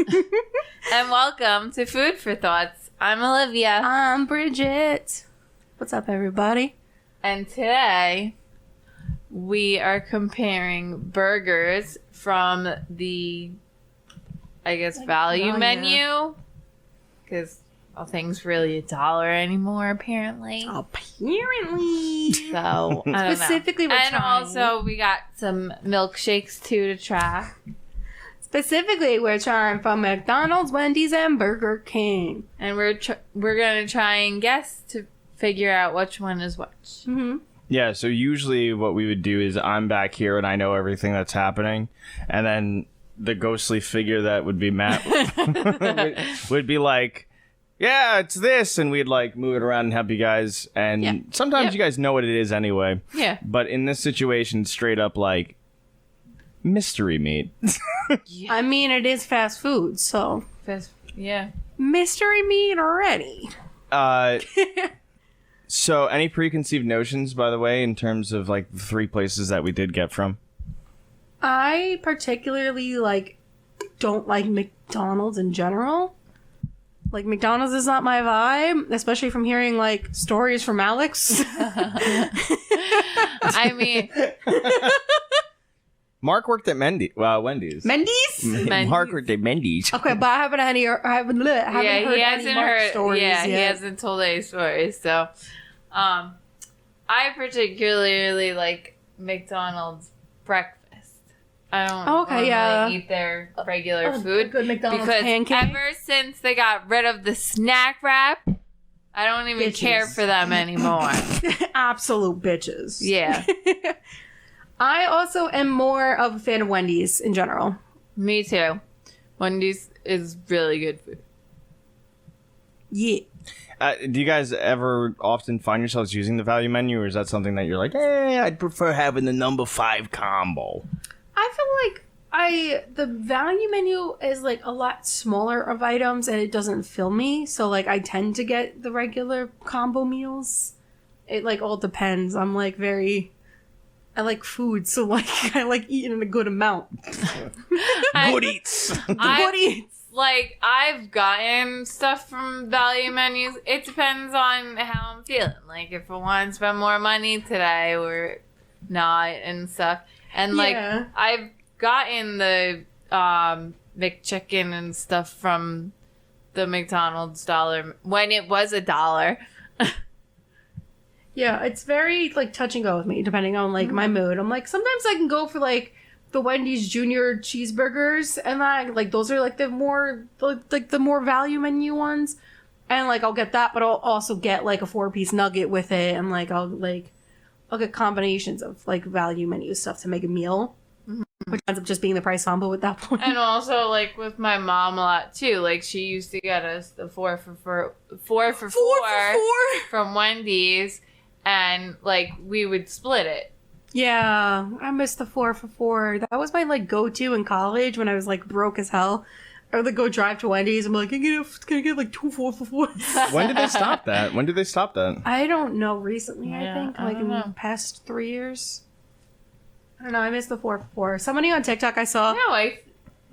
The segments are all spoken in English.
And welcome to Food for Thoughts. I'm Olivia. I'm Bridget. What's up, everybody? And today, we are comparing burgers from the, value menu. Because nothing's really $1 anymore, apparently. Apparently. So, I don't Specifically, know. we're And trying. also, we got some milkshakes, too, to try. Specifically, we're trying from McDonald's, Wendy's, and Burger King. And we're going to try and guess to figure out which one is which. Mm-hmm. Yeah, so usually what we would do is I'm back here and I know everything that's happening. And then the ghostly figure that would be Matt would be like, yeah, it's this. And we'd like move it around and help you guys. And sometimes you guys know what it is anyway. Yeah. But in this situation, straight up like mystery meat. I mean, it is fast food, so. Yeah. Mystery meat already. So any preconceived notions, by the way, in terms of like the 3 places that we did get from? I particularly, don't like McDonald's in general. Like, McDonald's is not my vibe, especially from hearing, stories from Alex. I mean... Mark worked at Wendy's. Mendy's? Mark worked at Mendy's. Okay, but I haven't heard any Mark stories Yeah, yet. he hasn't told any stories. So, I particularly like McDonald's breakfast. I don't normally eat their regular food. A good McDonald's because pancake. ever since they got rid of the snack wrap, I don't even care for them anymore. Absolute bitches. Yeah. I also am more of a fan of Wendy's in general. Me too. Wendy's is really good food. Yeah. Do you guys ever often find yourselves using the value menu, or is that something that you're like, I'd prefer having the number 5 combo? I feel like the value menu is a lot smaller of items and it doesn't fill me. So I tend to get the regular combo meals. It all depends. I'm I like food, so I like eating in a good amount. Good eats. Good eats. I've gotten stuff from value menus. It depends on how I'm feeling. If I want to spend more money today or not and stuff. And I've gotten the McChicken and stuff from the McDonald's $1 when it was $1. Yeah, it's very touch and go with me depending on my mood. I'm sometimes I can go for the Wendy's Junior cheeseburgers and those are the more the more value menu ones, and I'll get that, but I'll also get a 4-piece nugget with it, and I'll get combinations of value menu stuff to make a meal, which ends up just being the price combo at that point. And also with my mom a lot too. She used to get us the 4 for 4 from Wendy's. And, we would split it. Yeah, I missed the 4 for 4. That was my, go-to in college when I was, broke as hell. I would, go drive to Wendy's. I'm like, can I get 2 4 for 4s? When did they stop that? I don't know. Recently, Yeah, I think. I don't know. In the past 3 years. I don't know. I missed the 4 for 4. Somebody on TikTok I saw. No, I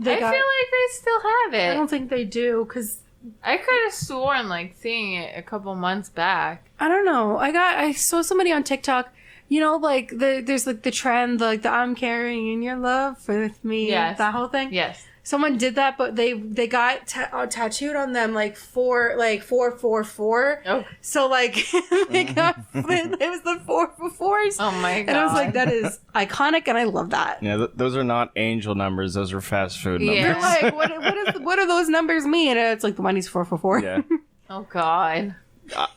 feel like they still have it. I don't think they do, because... I could have sworn, seeing it a couple months back. I don't know. I saw somebody on TikTok, there's the trend, the I'm carrying your love with me. Yes. That whole thing. Yes. Someone did that, but they got tattooed on them 444. Oh. So they got it was the 4 for 4s. Oh my god. And I was that is iconic, and I love that. Yeah, those are not angel numbers. Those are fast food numbers. Yeah. They're what do those numbers mean? And it's the Wendy's 4 for 4. Yeah. Oh god.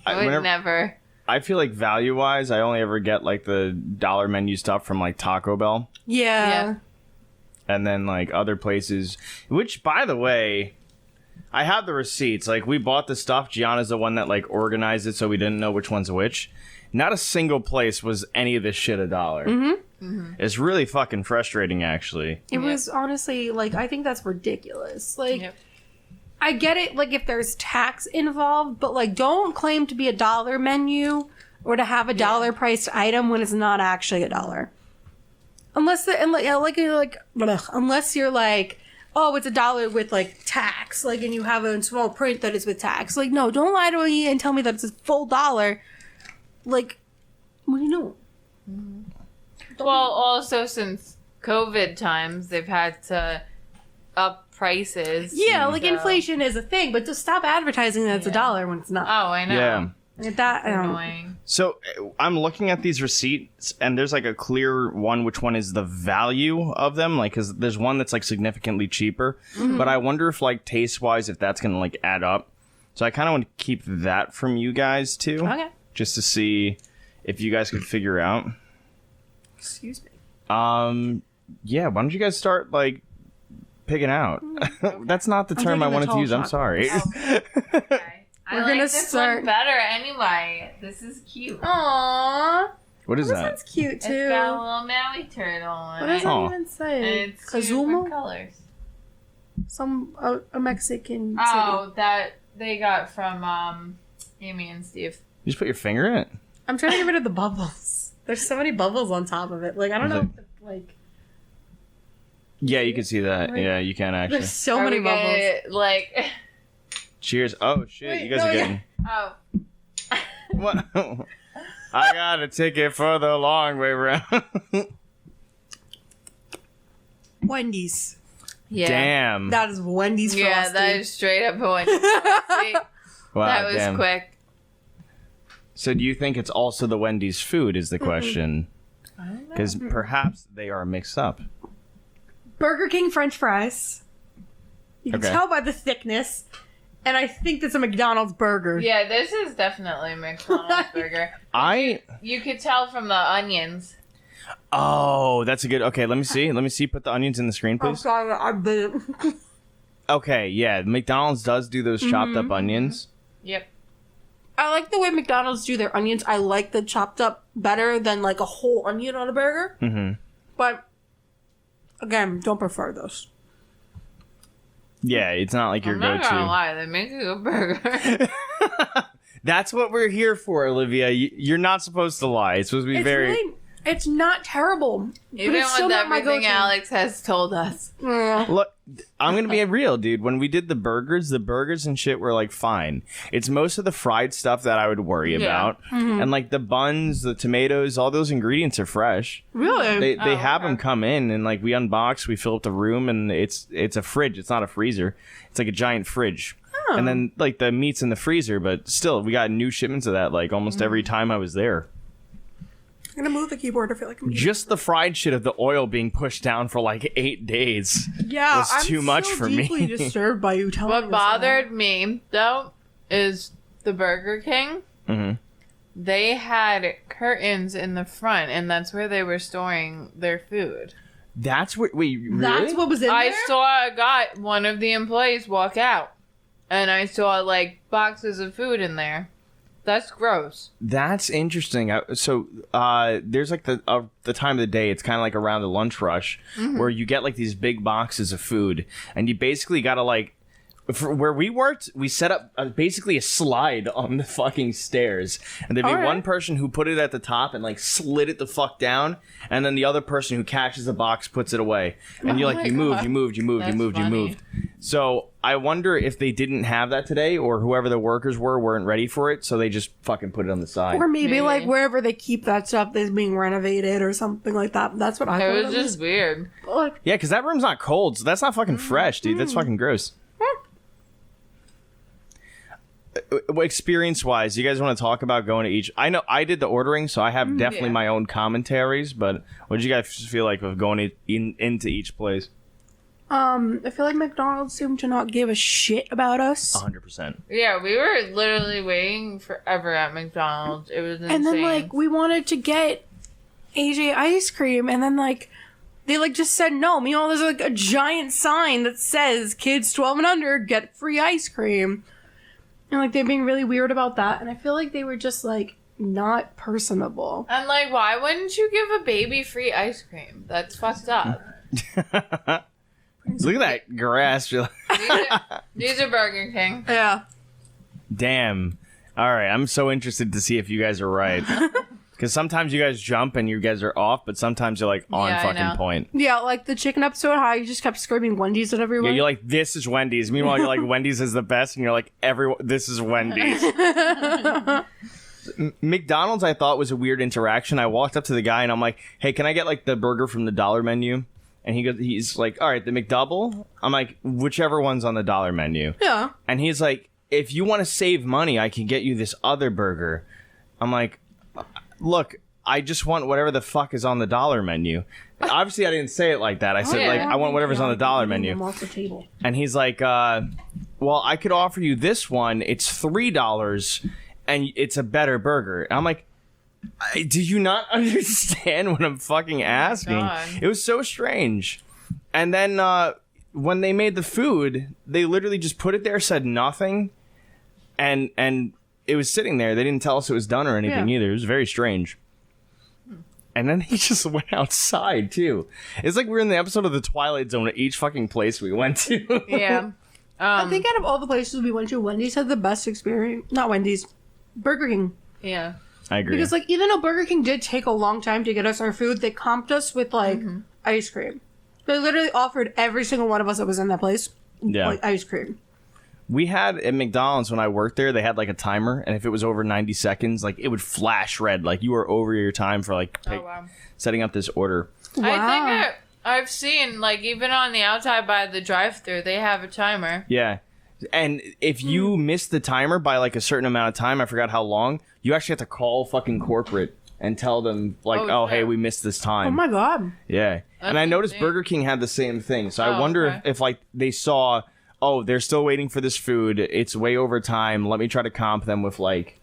I would never. I feel value-wise, I only ever get the dollar menu stuff from Taco Bell. Yeah. And then other places, which by the way, I have the receipts. We bought the stuff. Gianna's the one that organized it, so we didn't know which one's which. Not a single place was any of this shit $1. Mm-hmm. Mm-hmm. It's really fucking frustrating, actually. It was honestly I think that's ridiculous. Yep. I get it, if there's tax involved, but don't claim to be a $1 menu or to have a $1 priced item when it's not actually $1. Unless unless you're oh, it's $1 with like tax, like, and you have it in small print that it's with tax. Like, no, don't lie to me and tell me that it's a full $1. Like, what do you know? Well, also since COVID times, they've had to up prices. Yeah, like inflation is a thing, but just stop advertising that it's $1 when it's not. Oh, I know. Yeah. Like that, I don't. Annoying. So I'm looking at these receipts, and there's like a clear one. Which one is the value of them? Like, because there's one that's like significantly cheaper, but I wonder if like taste wise, if that's gonna like add up. So I kind of want to keep that from you guys too, Okay. just to see if you guys could figure out. Excuse me. Yeah. Why don't you guys start like picking out? That's not the term I taking the wanted to tall use. I'm shot. sorry. Okay. We're I gonna like this start- one better anyway. This is cute. Aww. What is This that? one's cute too. It's got a little Maui turtle What on does it. that Aw. even say? And it's two different Kazuma? colors. Some a Mexican Oh, city. that they got from Amy and Steve. You just put your finger in it. I'm trying to get rid of the bubbles. There's so many bubbles on top of it. Like, I don't know. Like, Yeah, you can see that. Right. Yeah, you can actually. there's so Are many we gonna, bubbles. like, Cheers. Oh shit, Wait, you guys no, are yeah. getting. oh, What? I got a ticket for the long way round. Wendy's. yeah. Damn. That is Wendy's Frosty. Yeah, that is straight up a Wendy's Frosty. Wow, That was damn. quick. So do you think it's also the Wendy's food is the question? Because perhaps they are mixed up. Burger King French fries. You can Okay. tell by the thickness. And I think that's a McDonald's burger. Yeah, this is definitely a McDonald's burger. You could tell from the onions. Oh, that's a good. Okay, let me see. Let me see. Put the onions in the screen, I'm please. sorry, I didn't. Okay, yeah. McDonald's does do those chopped up onions. Yep. I like the way McDonald's do their onions. I like the chopped up better than like a whole onion on a burger. Mm-hmm. But again, don't prefer those. Yeah, it's not like your I'm not go-to. gonna lie, they make a good burger. That's what we're here for, Olivia. You're not supposed to lie. It's supposed to be very. It's not terrible. Even but it's still with not my everything go-to. Alex has told us. Yeah. Look, I'm gonna be real, dude. When we did the burgers and shit were like fine. It's most of the fried stuff that I would worry about, and like the buns, the tomatoes, all those ingredients are fresh. Really? They have them come in, and like we unbox, we fill up the room, and it's a fridge. It's not a freezer. It's like a giant fridge. And then like the meat's in the freezer, but still, we got new shipments of that like almost every time I was there. I'm gonna move the keyboard. I feel like I'm Just the fried shit of the oil being pushed down for like 8 days. yeah, was I'm too much so for me. deeply disturbed by you telling me What this bothered me, though, is the Burger King. Mm-hmm. They had curtains in the front, and that's where they were storing their food. That's what. Wait, really? That's what was in I there? saw a guy, one of the employees, walk out, and I saw like boxes of food in there. That's gross. That's interesting. So there's like the time of the day. It's kind of like around the lunch rush, where you get like these big boxes of food, and you basically gotta like. For where we worked, we set up basically a slide on the fucking stairs, and there'd be All right. one person who put it at the top and like slid it the fuck down, and then the other person who catches the box puts it away, and you're like, my you moved, God. you moved, you moved, you That's moved, you funny. moved. So I wonder if they didn't have that today, or whoever the workers weren't ready for it, so they just fucking put it on the side. Or maybe Maybe. like wherever they keep that stuff is being renovated or something like that. That's what I thought. It was just weird. Like, Yeah, because that room's not cold, so that's not fucking fresh, dude. That's fucking gross. Experience-wise, you guys want to talk about going to each? I know I did the ordering, so I have definitely Yeah. my own commentaries. But what did you guys feel like of going into each place? I feel like McDonald's seemed to not give a shit about us. 100%. Yeah, we were literally waiting forever at McDonald's. It was insane. And then like we wanted to get AJ ice cream, and then like they like just said no. Meanwhile, there's like a giant sign that says kids 12 and under get free ice cream. And like they're being really weird about that, and I feel like they were just like not personable. And like, why wouldn't you give a baby free ice cream? That's fucked up. Look at that grass. These are Burger King. Yeah. Damn. All right, I'm so interested to see if you guys are right. Because sometimes you guys jump and you guys are off, but sometimes you're like on Yeah, I know. fucking point. Yeah, like the chicken episode, how you just kept screaming Wendy's at everyone. Yeah, you're like, this is Wendy's. Meanwhile, you're like, Wendy's is the best, and you're like, this is Wendy's. McDonald's, I thought, was a weird interaction. I walked up to the guy and I'm like, hey, can I get like the burger from the dollar menu? And he's like, all right, the McDouble? I'm like, whichever one's on the dollar menu. Yeah. And he's like, if you want to save money, I can get you this other burger. I'm like, look, I just want whatever the fuck is on the dollar menu. Obviously, I didn't say it like that. I said, like, I want whatever's on the dollar menu. I'm off the table. And he's like, well, I could offer you this one. It's $3, and it's a better burger. And I'm like, do you not understand what I'm fucking asking? God. It was so strange. And then when they made the food, they literally just put it there, said nothing, and it was sitting there. They didn't tell us it was done or anything either. It was very strange. And then he just went outside, too. It's like we were in the episode of The Twilight Zone at each fucking place we went to. Yeah. I think out of all the places we went to, Wendy's had the best experience. Not Wendy's. Burger King. Yeah. I agree. Because, like, even though Burger King did take a long time to get us our food, they comped us with, like, ice cream. They literally offered every single one of us that was in that place, like, ice cream. We had at McDonald's when I worked there, they had like a timer, and if it was over 90 seconds, like it would flash red, like you were over your time for like setting up this order. Wow. I think I've seen, like, even on the outside by the drive-thru, they have a timer. Yeah. And if you miss the timer by like a certain amount of time, I forgot how long, you actually have to call fucking corporate and tell them like, hey, we missed this time. Oh my God. Yeah. And I noticed insane. Burger King had the same thing. So I wonder if like they saw, oh, they're still waiting for this food. It's way over time. Let me try to comp them with like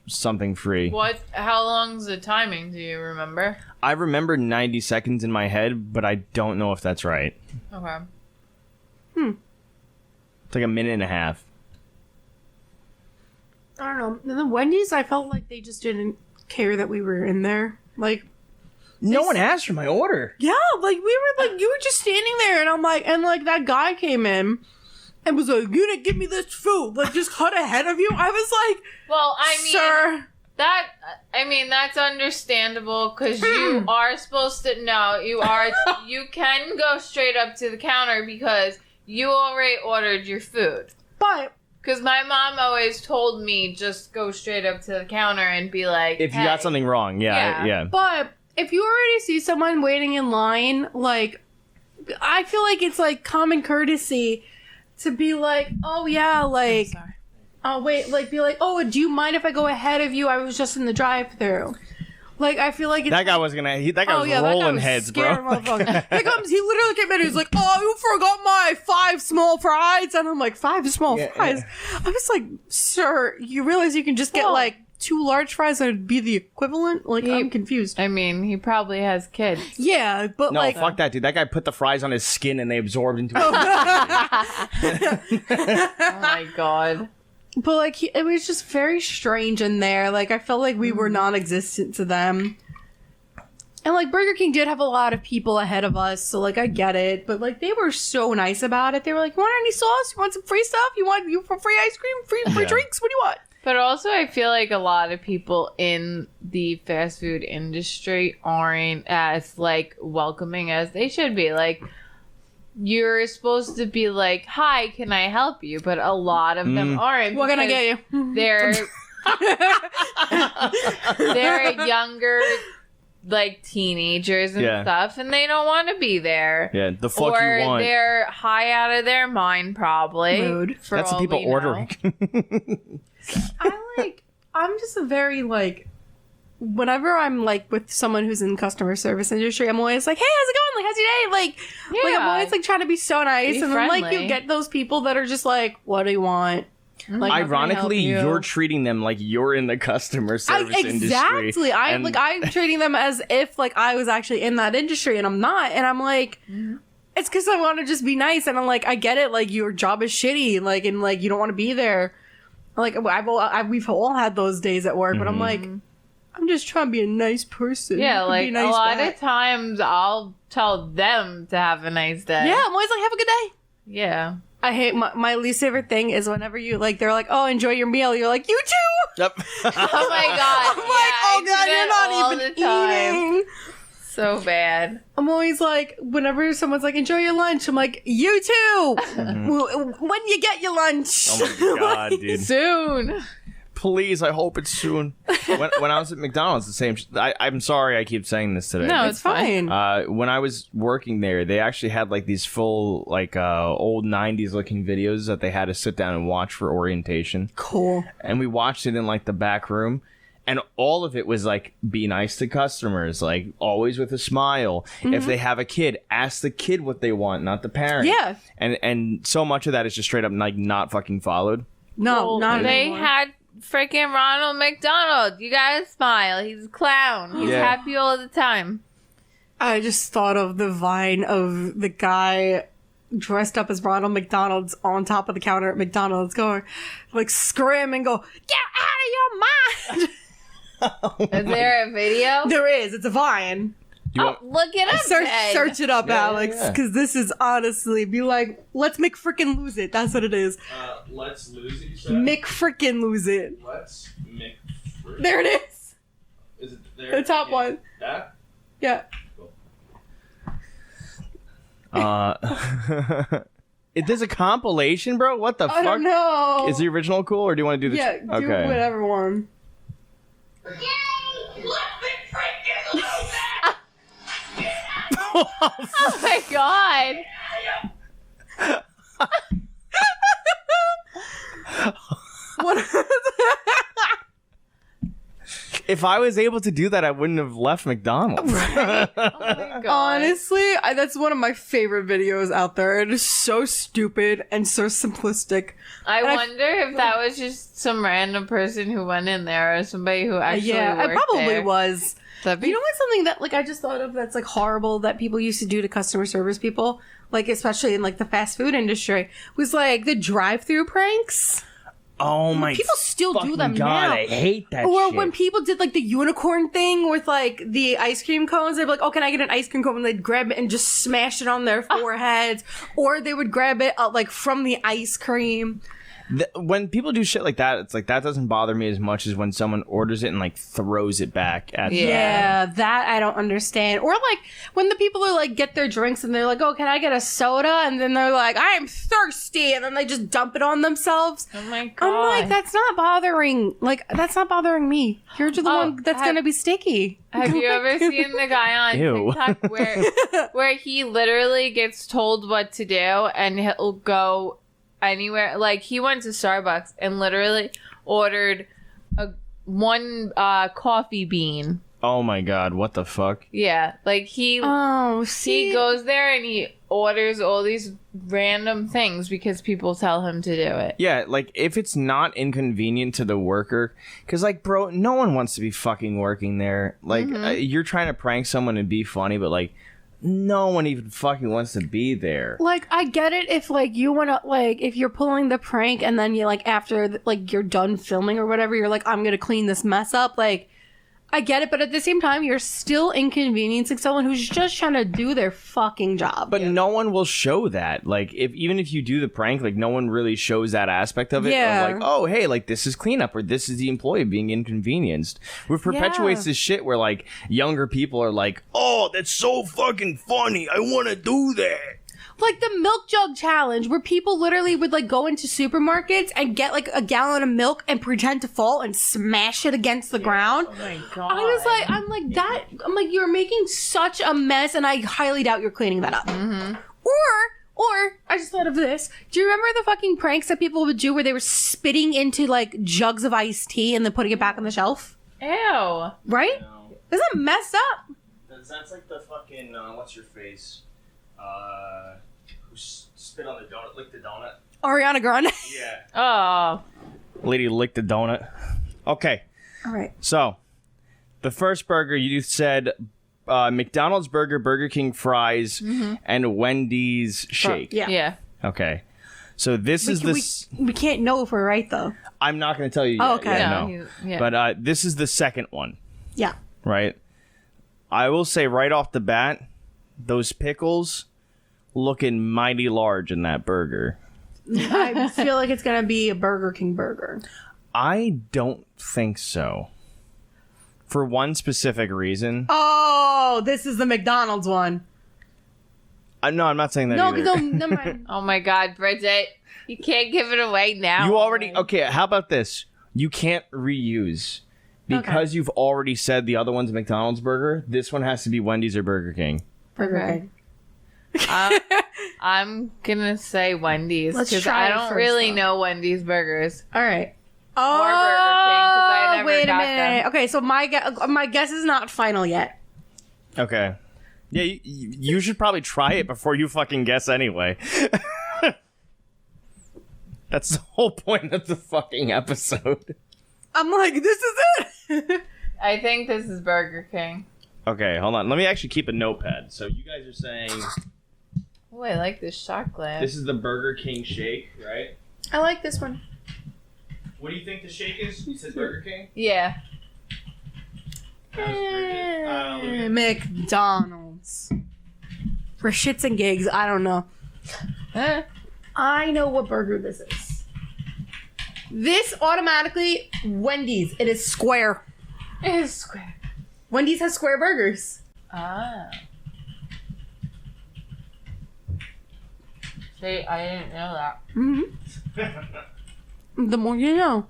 something free. How long's the timing? Do you remember? I remember 90 seconds in my head, but I don't know if that's right. Okay. It's like a minute and a half. I don't know. And then Wendy's, I felt like they just didn't care that we were in there. Like, no one asked for my order. yeah, like, we were like, you were just standing there, and I'm like, and like, that guy came in and was like, you didn't give me this food, like, just cut ahead of you. I was like, well, I mean, sir. That's understandable because you are supposed to know. You can go straight up to the counter because you already ordered your food. But because my mom always told me just go straight up to the counter and be like, if you got something wrong, yeah. But if you already see someone waiting in line, like, I feel like it's like common courtesy to be like, oh yeah, like, oh wait, like be like, oh, do you mind if I go ahead of you? I was just in the drive-thru. Like, I feel like it's... That guy was gonna... that guy was rolling heads, bro. He literally came in and he was like, oh, you forgot my 5 small fries. And I'm like, 5 small fries? Yeah. I was like, sir, you realize you can just get, like, 2 large fries that would be the equivalent? Like, I'm confused. I mean, he probably has kids. Yeah, but no, like... No, fuck that, dude. That guy put the fries on his skin and they absorbed into his Oh, my God. But, like, it was just very strange in there. Like, I felt like we were non-existent to them. And, like, Burger King did have a lot of people ahead of us, so, like, I get it. But, like, they were so nice about it. They were like, you want any sauce? You want some free stuff? You want free ice cream? Free drinks? What do you want? But also, I feel like a lot of people in the fast food industry aren't as, like, welcoming as they should be. Like... You're supposed to be like, hi, can I help you? But a lot of them aren't. What can I get you? They're younger, like, teenagers and stuff, and they don't want to be there. Yeah, the fuck you want. Or they're high out of their mind, probably. Rude. That's the people ordering. I'm just a very, like... Whenever I'm, like, with someone who's in customer service industry, I'm always like, hey, how's it going? Like, how's your day? Like, I'm always, like, trying to be so nice. And then, like, you get those people that are just like, what do you want? Like, ironically, you're treating them like you're in the customer service industry. Exactly. I'm treating them as if, like, I was actually in that industry, and I'm not. And I'm like... It's because I want to just be nice. And I'm like, I get it. Like, your job is shitty. Like, and, like, you don't want to be there. Like, we've all had those days at work. But I'm like... I'm just trying to be a nice person. Yeah, like, a lot of times I'll tell them to have a nice day. Yeah, I'm always like, have a good day. Yeah. I hate my least favorite thing is whenever you, like, they're like, oh, enjoy your meal. You're like, you too. Yep. Oh my god. I'm like, oh god, you're not even eating. So bad. I'm always like, whenever someone's like, enjoy your lunch, I'm like, you too. When you get your lunch. Oh my god, dude. Soon. Please, I hope it's soon. When I was at McDonald's, the same. I'm sorry, I keep saying this today. No, It's fine. When I was working there, they actually had like these full like old 90s looking videos that they had to sit down and watch for orientation. Cool. And we watched it in like the back room, and all of it was like, be nice to customers, like always with a smile. If they have a kid, ask the kid what they want, not the parent. Yeah. And so much of that is just straight up like not fucking followed. No, not They anymore. had freaking Ronald McDonald. You gotta smile. He's a clown. He's Yeah. happy all the time. I just thought of the vine of the guy dressed up as Ronald McDonald's on top of the counter at McDonald's going, like, scream and go, get out of your mind. Is there a video? There is. It's a vine. Do you want, Look it up. Search it up, Yeah, Alex, yeah. because this is honestly, be like, let's McFrickin' lose it. That's what it is. let's lose it, you said? McFrickin' lose it. Let's make. There it is. Is it there? The top one. That? Yeah. There's a compilation, bro? What the I fuck? don't know. Is the original cool, or do you want to do this? Yeah, do whatever one. Oh my god. What? If I was able to do that, I wouldn't have left McDonald's. Oh my god. Honestly, that's one of my favorite videos out there. It is so stupid and so simplistic. I And wonder if that was just some random person who went in there or somebody who actually Yeah, it worked probably there. was. That'd be You know what's something that, like, I just thought of that's, like, horrible that people used to do to customer service people? Like, especially in, like, the fast food industry. Was, like, the drive-through pranks. Oh my People still do fucking them God, now. I hate that Or shit. when people did, like, the unicorn thing with, like, the ice cream cones, they'd be like, oh, can I get an ice cream cone? And they'd grab it and just smash it on their foreheads. Or they would grab it, like, from the ice cream. When people do shit like that, it's like, that doesn't bother me as much as when someone orders it and like throws it back at them. Yeah, that I don't understand. Or like when the people are like get their drinks and they're like, "Oh, can I get a soda?" and then they're like, "I'm thirsty," and then they just dump it on themselves. Oh my god. I'm like, that's not bothering. Like, that's not bothering me. You're just the one that's gonna be sticky. Have you ever seen the guy on Ew. TikTok where he literally gets told what to do and he'll go anywhere? Like, he went to Starbucks and literally ordered one coffee bean. Oh my God, what the fuck? Yeah, like he goes there and he orders all these random things because people tell him to do it. Yeah, like, if it's not inconvenient to the worker, because, like, bro, no one wants to be fucking working there. Like, you're trying to prank someone and be funny, but, like, no one even fucking wants to be there. Like, I get it if, like, you want to, like, if you're pulling the prank and then you, like, after, like, you're done filming or whatever, you're like, I'm gonna clean this mess up. Like, I get it, but at the same time, you're still inconveniencing someone who's just trying to do their fucking job. But no one will show that. Like, even if you do the prank, like, no one really shows that aspect of it. Yeah. Of like, oh, hey, like, this is cleanup, or this is the employee being inconvenienced. Which perpetuates this shit where, like, younger people are like, oh, that's so fucking funny. I want to do that. Like the milk jug challenge, where people literally would like go into supermarkets and get like a gallon of milk and pretend to fall and smash it against the ground. Oh my god. I'm like, you're making such a mess, and I highly doubt you're cleaning that up. Or I just thought of this. Do you remember the fucking pranks that people would do where they were spitting into like jugs of iced tea and then putting it back on the shelf? Ew. Right? No. Isn't that messed up? That's like the fucking, what's your face? Who spit on the donut, licked the donut. Ariana Grande. Yeah. Oh. Lady licked the donut. Okay. All right. So, the first burger you said McDonald's burger, Burger King fries, and Wendy's shake. Yeah. Yeah. Okay. So this is this. We can't know if we're right though. I'm not going to tell you. Oh, yet. okay. Yeah, No, no. yeah. But this is the second one, Yeah. right? I will say right off the bat, those pickles looking mighty large in that burger. I feel like it's gonna be a Burger King burger. I don't think so. For one specific reason. Oh, this is the McDonald's one. No, I'm not saying that No, either. no, never mind. Oh my God, Bridget. You can't give it away now. You already... Okay, how about this? You can't reuse. Because you've already said the other one's a McDonald's burger, this one has to be Wendy's or Burger King. Burger King. I'm gonna say Wendy's Let's because try I it don't first, really though. know Wendy's burgers. All right. Or Burger King because I never wait a got minute. them. Okay, so my guess is not final yet. Okay. Yeah, you should probably try it before you fucking guess anyway. That's the whole point of the fucking episode. I'm like, this is it. I think this is Burger King. Okay, hold on. Let me actually keep a notepad. So you guys are saying Oh, I like this shot glass. this is the Burger King shake, right? I like this one. What do you think the shake is? You said Burger King? Yeah. McDonald's. For shits and gigs, I don't know. I know what burger this is. This automatically Wendy's. It is square. It is square. Wendy's has square burgers. Ah. See, I didn't know that. Mm-hmm. The more you know.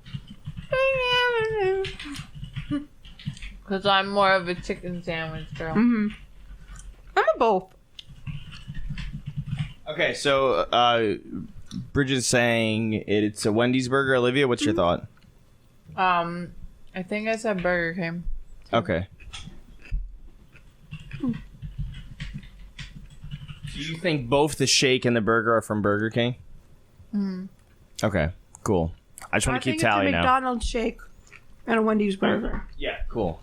Because I'm more of a chicken sandwich girl. Mm-hmm. I'm a both. Okay, so Bridget's saying it's a Wendy's burger. Olivia, what's your thought? I think I said Burger King. Okay. Do you think both the shake and the burger are from Burger King? Mm-hmm. Okay, cool. I just want to keep tally it's a now. McDonald's shake and a Wendy's burger. Yeah, cool.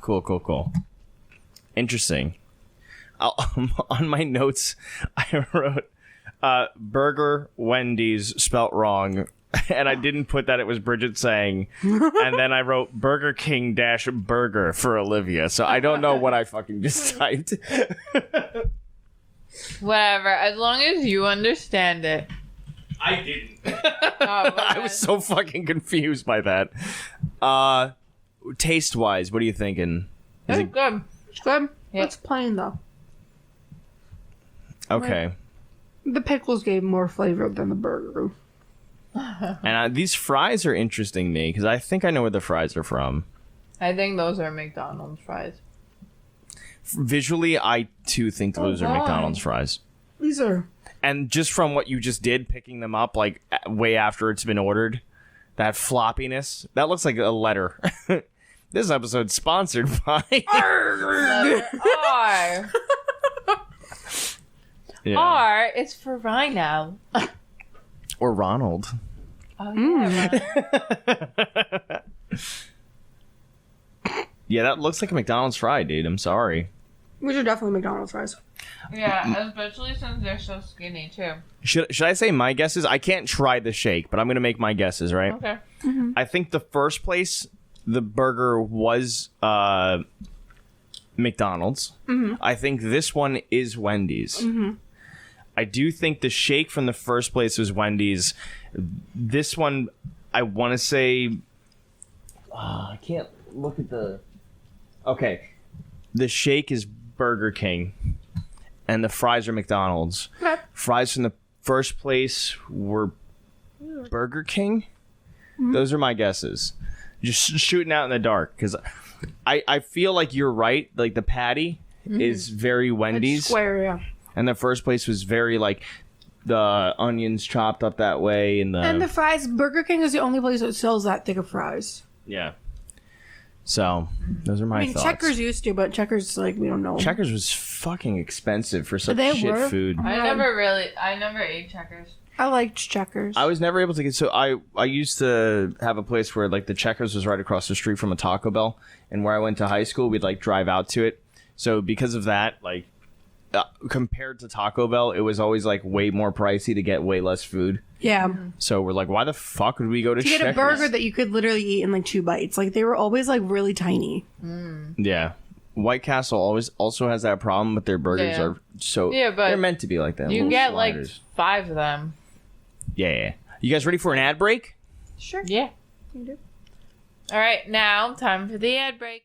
Interesting. On my notes, I wrote burger Wendy's spelt wrong, and I didn't put that it was Bridget saying, and then I wrote Burger King - burger for Olivia, so I don't know what I fucking just typed. Whatever, as long as you understand it. I didn't. Oh, I was so fucking confused by that. Taste wise, what are you thinking? Is It's it good. It's good. Yep. It's plain though. okay? The pickles gave more flavor than the burger. And these fries are interesting to me because I think I know where the fries are from. I think those are McDonald's fries. Visually, I too think those are why? McDonald's fries. These are. And just from what you just did, picking them up like way after it's been ordered, that floppiness, that looks like a letter. This episode's sponsored by Letter R. Yeah. R is for Rhino. Or Ronald. Oh, yeah. Yeah, that looks like a McDonald's fry, dude. I'm sorry. These are definitely McDonald's fries. Yeah, especially since they're so skinny, too. Should I say my guesses? I can't try the shake, but I'm going to make my guesses, right? Okay. I think the first place the burger was McDonald's. I think this one is Wendy's. I do think the shake from the first place was Wendy's. This one, I want to say... I can't look at the... Okay. The shake is Burger King. And the fries are McDonald's. Okay. Fries from the first place were Burger King. Those are my guesses. Just shooting out in the dark. Because I feel like you're right. Like the patty is very Wendy's. It's square, yeah. And the first place was very like the onions chopped up that way. And And the fries, Burger King is the only place that sells that thick of fries. yeah. So those are my thoughts. Checkers used to, but Checkers, like, we don't know. Checkers was fucking expensive for such They shit were? food. I never ate Checkers. I liked Checkers. I was never able to get I used to have a place where like the Checkers was right across the street from a Taco Bell, and where I went to high school we'd like drive out to it. So because of that, like compared to Taco Bell, it was always like way more pricey to get way less food. Yeah. So we're like, why the fuck would we go to To get Checkers? a burger that you could literally eat in like 2 bites. Like, they were always like really tiny. Yeah. White Castle also has that problem, but their burgers Yeah. are so Yeah, but they're meant to be like that. You little get like sliders. 5 of them. Yeah. You guys ready for an ad break? Sure. Yeah. You do. All right, now time for the ad break.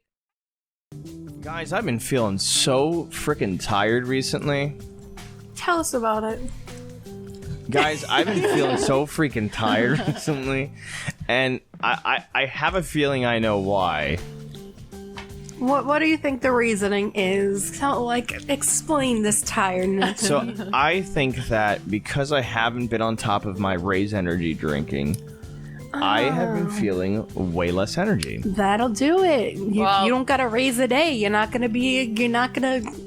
Guys, I've been feeling so freaking tired recently. Tell us about it. Guys, I've been feeling so freaking tired recently, and I have a feeling I know why. What do you think the reasoning is? Explain this tiredness. So I think that because I haven't been on top of my Raise energy drinking, I have been feeling way less energy. That'll do it. You don't gotta raise a day. You're not gonna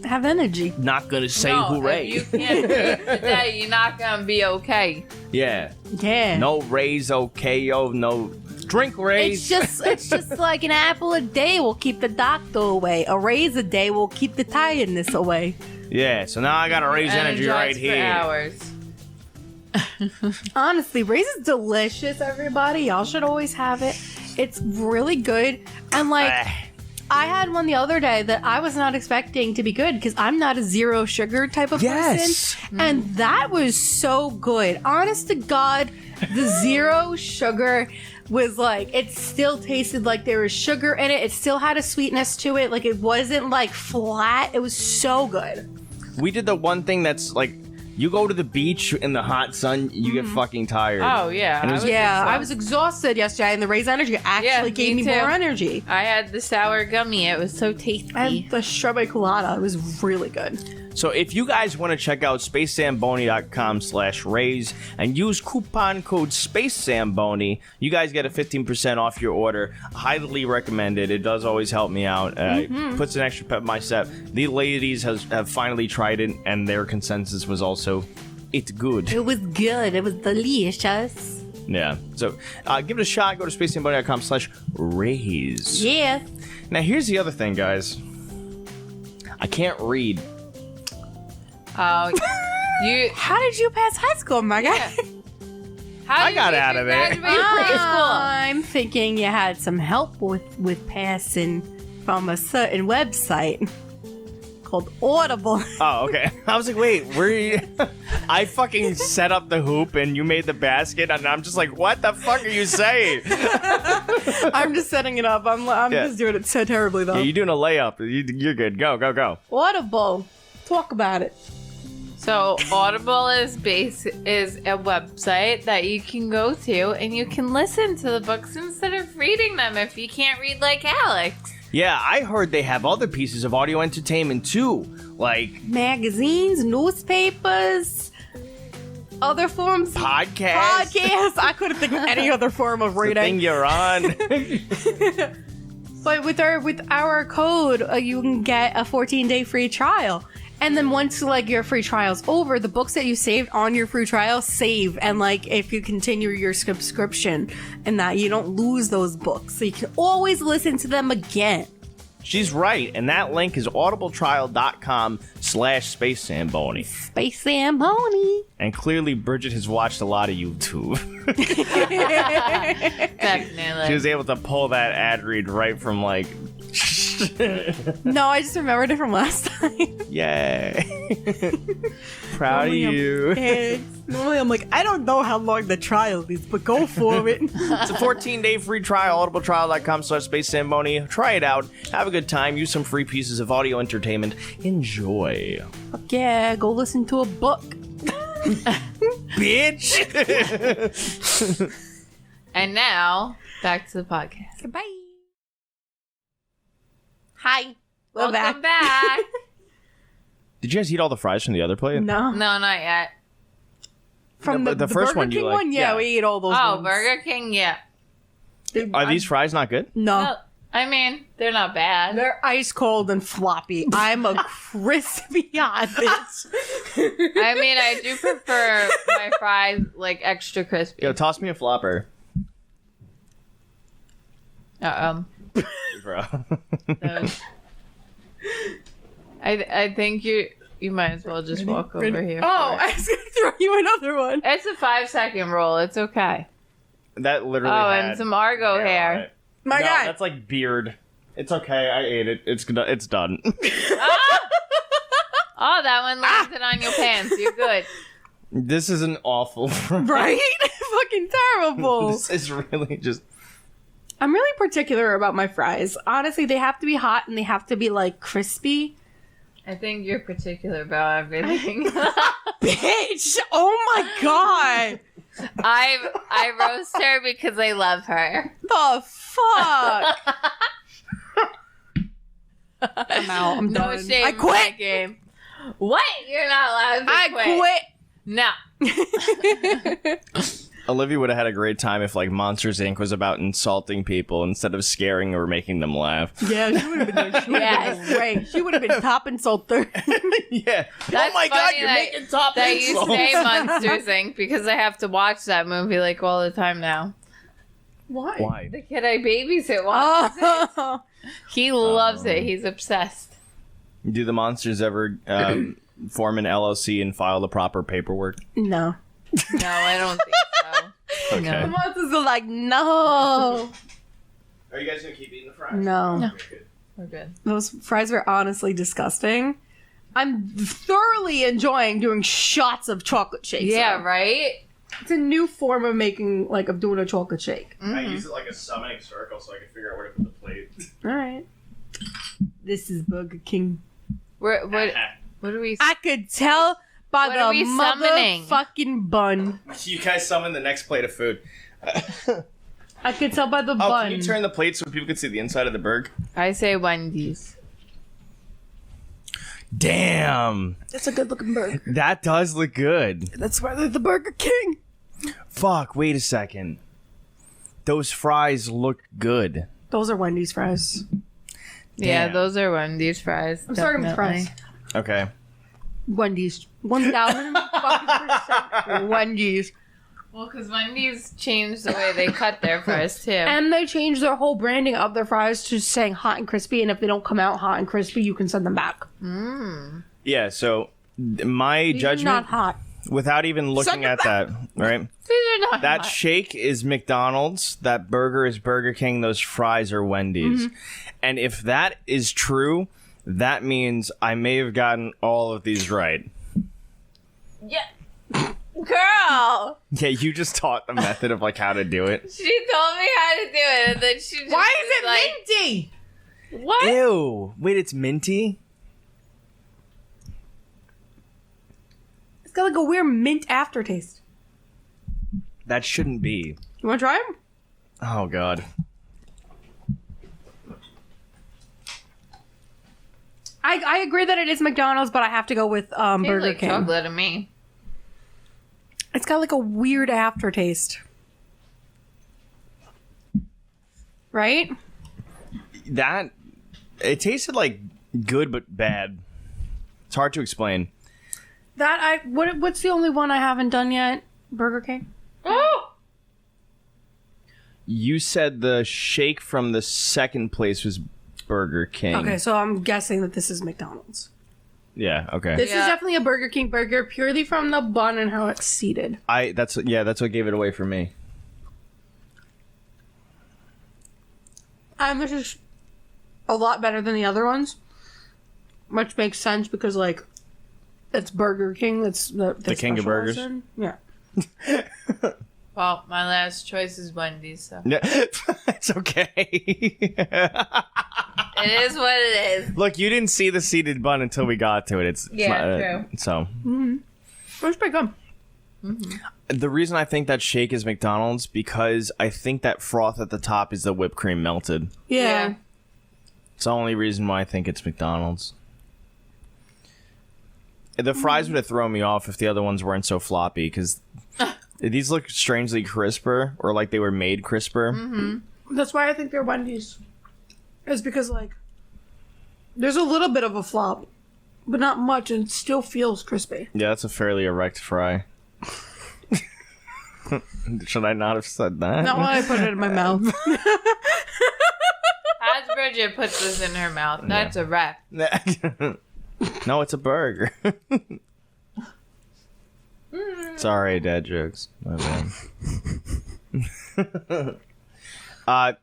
have energy. Not gonna say No, hooray. if you can't raise the day, you're not gonna be okay. Yeah. Yeah. No Raise okay, yo. No drink Raise. It's just like an apple a day will keep the doctor away. A raise a day will keep the tiredness away. Yeah, so now I gotta raise energy right For here. hours. Honestly, Raise is delicious, everybody. Y'all should always have it. It's really good. And I had one the other day that I was not expecting to be good because I'm not a zero sugar type of person. And that was so good. Honest to God, the zero sugar was it still tasted like there was sugar in it. It still had a sweetness to it. It wasn't flat. It was so good. We did the one thing that's you go to the beach in the hot sun, you get fucking tired. Oh, yeah. And it was- I was exhausted yesterday, and the Raise energy actually gave me too. more energy. I had the sour gummy. It was so tasty. And the strawberry colada was really good. So if you guys want to check out SpaceZamboni.com/raise and use coupon code SpaceZamboni, you guys get a 15% off your order. Highly recommended. It does always help me out. Puts an extra pep in my step. The ladies have finally tried it, and their consensus was also, it's good. It was good. It was delicious. Yeah. So give it a shot. Go to SpaceZamboni.com/raise. Yeah. Now here's the other thing, guys. I can't read. Oh, you. How did you pass high school, my guy? How I got out of it. Graduate preschool. I'm thinking you had some help with passing from a certain website called Audible. Oh, okay. I was like, wait, where are you? I fucking set up the hoop and you made the basket, and I'm just like, what the fuck are you saying? I'm just setting it up. I'm just doing it so terribly, though. Yeah, you're doing a layup. You're good. Go. Audible. Talk about it. So Audible is a website that you can go to and you can listen to the books instead of reading them if you can't read like Alex. Yeah, I heard they have other pieces of audio entertainment too, like magazines, newspapers, other forms. podcasts. I couldn't think of any other form of The reading. thing you're on. But with our code, you can get a 14-day free trial. And then once your free trial's over, the books that you saved on your free trial save. And if you continue your subscription and that, you don't lose those books. So you can always listen to them again. She's right, and that link is audibletrial.com/SpaceZamboni. Space Zamboni. And clearly Bridget has watched a lot of YouTube. Definitely. She was able to pull that ad read right from No, I just remembered it from last time. Yay. Proud of you. Normally I'm I don't know how long the trial is, but go for it. It's a 14-day free trial, audibletrial.com/SpaceZamboni. Try it out. Have a good time. Use some free pieces of audio entertainment. Enjoy. Fuck yeah, go listen to a book. Bitch! And now, back to the podcast. Goodbye. Hi. Welcome back. Did you guys eat all the fries from the other plate? No. No, not yet. From The the first Burger one you King liked, one? Yeah, yeah. we ate all those Oh, ones. Burger King, yeah. Are these fries not good? No. Well, I mean, they're not bad. They're ice cold and floppy. I'm a crispy hot bitch. I mean, I do prefer my fries extra crispy. Yo, toss me a flopper. Bro. I think you might as well just walk over here. Oh, for I it. was going to throw you another one. It's a 5-second roll. It's okay. That literally Oh, had and some Argo hair. on it. My No, guy. that's like beard. It's okay. I ate it. It's done. Oh, that one landed on your pants. You're good. This is an awful. Right? Fucking terrible. This is really just. I'm really particular about my fries. Honestly, they have to be hot and they have to be like crispy. I think you're particular about everything. Bitch! Oh my god! I roast her because I love her. The fuck? I'm out. I'm No done. shame I in quit. that game. What? You're not allowed to I quit. No. Olivia would have had a great time if like Monsters Inc. was about insulting people instead of scaring or making them laugh. Yeah, she would have been there. Yes. Right. She would have been top insulter. Yeah. That's oh my god, funny you're that- making top That you insults. say Monsters Inc. because I have to watch that movie like all the time now. Why? Why? The kid I babysit watches it. Oh. He loves it. He's obsessed. Do the monsters ever form an LLC and file the proper paperwork? No. No, I don't think so. Okay. The monsters are like, no. Are you guys gonna keep eating the fries? No. We're good. Those fries are honestly disgusting. I'm thoroughly enjoying doing shots of chocolate shakes. Yeah, though. right? It's a new form of of doing a chocolate shake. I use it like a summoning circle so I can figure out where to put the plate. All right. This is Burger King. What do we... I could tell by What are we the summoning? motherfucking bun. You guys summon the next plate of food. I could tell by the Oh, bun. can you turn the plate so people can see the inside of the burger? I say Wendy's. Damn. That's a good looking burger. That does look good. That's why they're the Burger King. Fuck, wait a second. Those fries look good. Those are Wendy's fries. Yeah, Damn. those are Wendy's fries. I'm starting with definitely. fries. Okay. Wendy's. 1,000% Wendy's. Well, because Wendy's changed the way they cut their fries, too. And they changed their whole branding of their fries to saying hot and crispy. And if they don't come out hot and crispy, you can send them back. Yeah, so my These are judgment, not hot. without even looking at that, right? These are not That hot. shake is McDonald's. That burger is Burger King. Those fries are Wendy's. And if that is true, that means I may have gotten all of these right. Yeah. Girl! Yeah, you just taught the method of like how to do it. She told me how to do it, and then she just Why was is it like, minty? What? Ew. Wait, it's minty? It's got like a weird mint aftertaste. That shouldn't be. You want to try them? Oh, God. I agree that it is McDonald's, but I have to go with Tastes Burger like King. chocolate to me. It's got like a weird aftertaste. Right? That, it tasted like good but bad. It's hard to explain. What's the only one I haven't done yet? Burger King? Oh! You said the shake from the second place was Burger King. Okay, so I'm guessing that this is McDonald's. Yeah, okay. This is Yeah. definitely a Burger King burger purely from the bun and how it's seated. That's what gave it away for me. And this is a lot better than the other ones. Which makes sense because, like, it's Burger King. That's the king of burgers. Yeah. Well, my last choice is Wendy's, so. Yeah, it's okay. It is what it is. Look, you didn't see the seeded bun until we got to it. It's Yeah, true. So It's pretty good. the reason I think that shake is McDonald's because I think that froth at the top is the whipped cream melted. Yeah. It's the only reason why I think it's McDonald's. The fries would have thrown me off if the other ones weren't so floppy because these look strangely crisper or like they were made crisper. That's why I think they're Wendy's. Is because, like, there's a little bit of a flop, but not much, and it still feels crispy. Yeah, that's a fairly erect fry. Should I not have said that? Not when I put it in my mouth. As Bridget puts this in her mouth, that's a wrap. No, it's a burger. Sorry, dad jokes. My bad.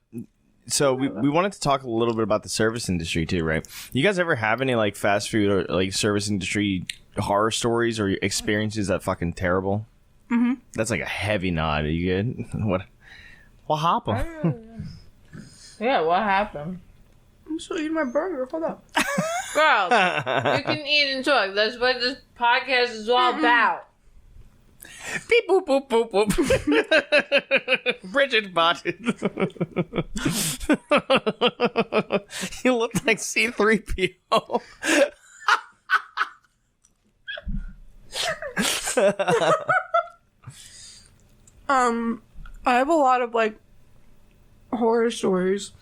So we wanted to talk a little bit about the service industry too, right? You guys ever have any like fast food or like service industry horror stories or experiences that fucking terrible? Mm-hmm. That's like a heavy nod. Are you good? What happened? Yeah, what happened? I'm still eating my burger. Hold up. Girl, you can eat and talk. That's what this podcast is all about. Beep boop boop boop boop. Bridget botted. You look like C-3PO. I have a lot of like horror stories.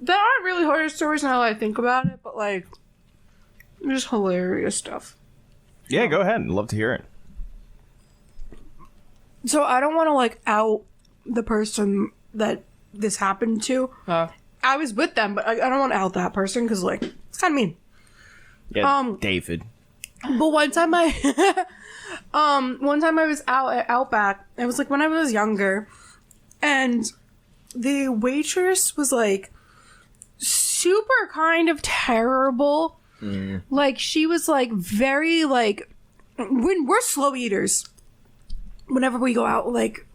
That aren't really horror stories now that I think about it, but like just hilarious stuff. Yeah, go ahead. I'd love to hear it. So I don't want to like out the person that this happened to. I was with them, but I don't want to out that person because like it's kind of mean. Yeah, David. But one time I was out at Outback. It was like when I was younger, and the waitress was like super kind of terrible. Like she was like very like when we're slow eaters. Whenever we go out, like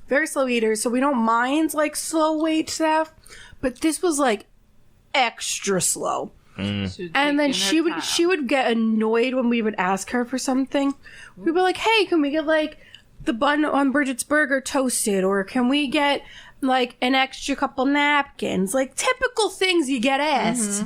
very slow eaters, so we don't mind like slow wait staff. But this was like extra slow. And then she would get annoyed when we would ask her for something. We'd be like, hey, can we get like the bun on Bridget's burger toasted, or can we get like an extra couple napkins, like typical things you get asked.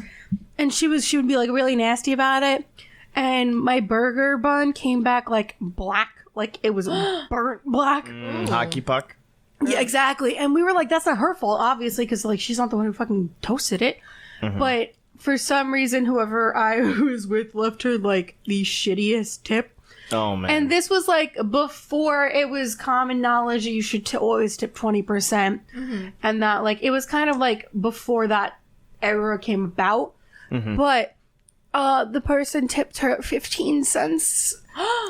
And she would be like really nasty about it. And my burger bun came back like black, like it was burnt black. Hockey puck. Yeah, exactly. And we were like, that's not her fault, obviously, because like she's not the one who fucking toasted it. But for some reason, whoever I was with left her like the shittiest tip. Oh man. And this was like before it was common knowledge that you should always tip 20%. And that like it was kind of like before that era came about. But the person tipped her 15 cents.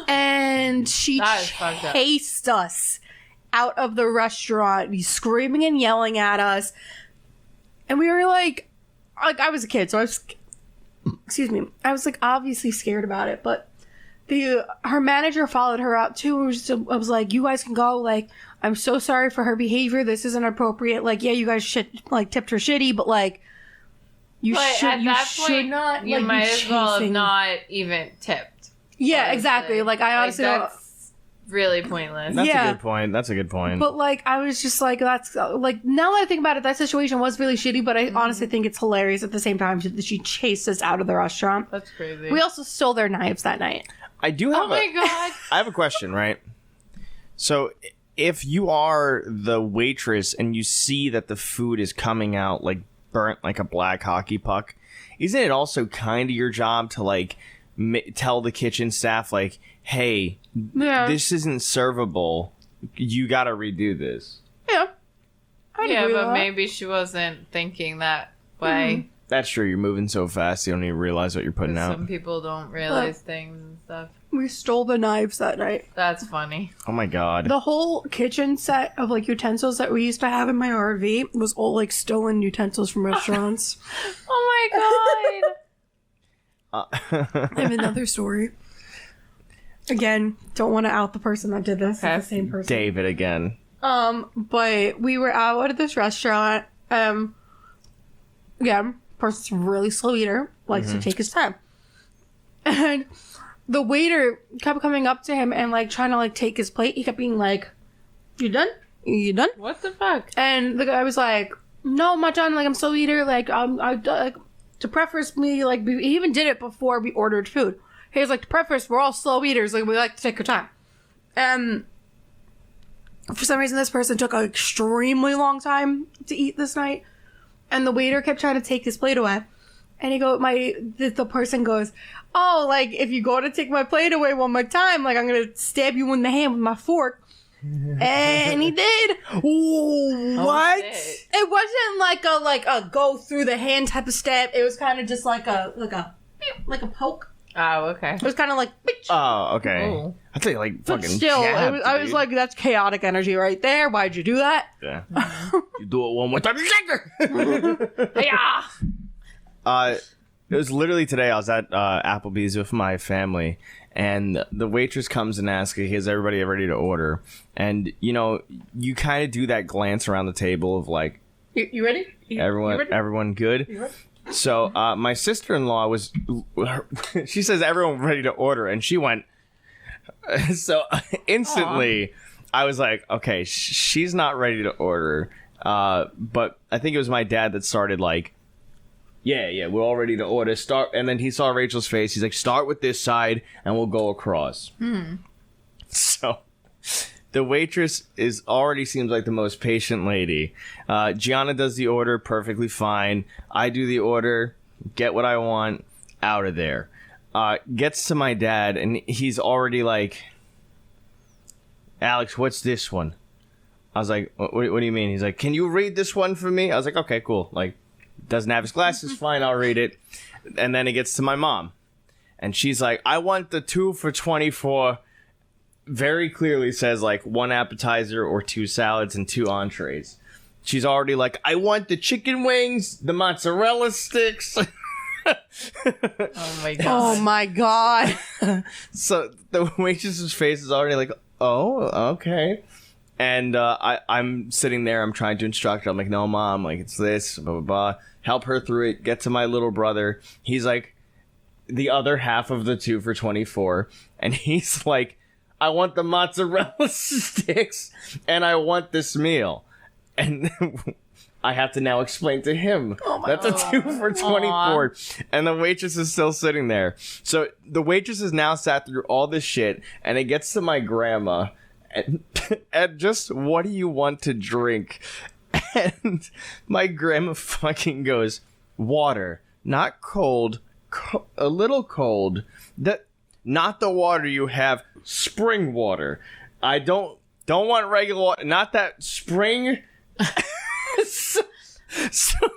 And she chased us out of the restaurant, screaming and yelling at us. And we were like I was a kid, so I was, excuse me, I was like obviously scared about it. But her manager followed her out too. I was like, you guys can go. Like, I'm so sorry for her behavior. This isn't appropriate. Like, yeah, you guys tipped her shitty, but like, you should not. You might as well have not even tipped. Yeah, exactly. Like I honestly that's really pointless. That's a good point. That's a good point. But like I was just like, that's like, now that I think about it, that situation was really shitty, but I honestly think it's hilarious at the same time that she chased us out of the restaurant. That's crazy. We also stole their knives that night. I do have my god. I have a question, right? So if you are the waitress and you see that the food is coming out like burnt like a black hockey puck, isn't it also kind of your job to like tell the kitchen staff like, hey, this isn't servable, you gotta redo this? Yeah, but maybe she wasn't thinking that way. That's true. You're moving so fast you don't even realize what you're putting out. Some people don't realize things and stuff. We stole the knives that night. That's funny. Oh my god. The whole kitchen set of like utensils that we used to have in my RV was all like stolen utensils from restaurants. Oh my god. I have another story. Again, don't want to out the person that did this. It's the same person. David again. But we were out at this restaurant. Again, person's a really slow eater, likes to take his time. And the waiter kept coming up to him and like trying to like take his plate. He kept being like, "You done? You done?" What the fuck? And the guy was like, "No, I'm not done. Like I'm slow eater. Like to preface me, like he even did it before we ordered food. He was like, to preface, we're all slow eaters. Like we like to take our time." And for some reason, this person took an extremely long time to eat this night. And the waiter kept trying to take his plate away. And the person goes, "Oh, like, if you go to take my plate away one more time, like, I'm going to stab you in the hand with my fork." And he did. What? It wasn't like a go through the hand type of stab. It was kind of just like a poke. Oh, okay. It was kind of like, bitch. Oh, okay. Ooh. I think like But fucking. still, jabbed, I was like, that's chaotic energy right there. Why'd you do that? Yeah. You do it one more time. Yeah. It was literally today. I was at Applebee's with my family, and the waitress comes and asks, "Is everybody ready to order?" And you know, you kind of do that glance around the table of like, You ready? Everyone good? You ready? So my sister-in-law was, she says everyone ready to order, and she went. So instantly, I was like, okay, she's not ready to order. But I think it was my dad that started like, yeah, we're all ready to order. Start, and then he saw Rachel's face. He's like, start with this side, and we'll go across. So the waitress already seems like the most patient lady. Gianna does the order perfectly fine. I do the order, get what I want, out of there. Gets to my dad, and he's already like, Alex, what's this one? I was like, what do you mean? He's like, can you read this one for me? I was like, okay, cool. Like, doesn't have his glasses, fine, I'll read it. And then it gets to my mom. And she's like, I want the 2 for $24. Very clearly says like 1 appetizer or 2 salads and 2 entrees. She's already like, I want the chicken wings, the mozzarella sticks. Oh my god. Oh my god. So the waitress's face is already like, oh, okay. And I'm sitting there, I'm trying to instruct her. I'm like, no, Mom, like, it's this, blah, blah, blah. Help her through it. Get to my little brother. He's like, the other half of the 2 for $24. And he's like, I want the mozzarella sticks, and I want this meal. And I have to now explain to him that's a 2 for $24. And the waitress is still sitting there. So the waitress has now sat through all this shit, and it gets to my grandma. And just, what do you want to drink? And my grandma fucking goes, water, not cold, a little cold. Not the water you have, spring water. I don't want regular water, not that spring. So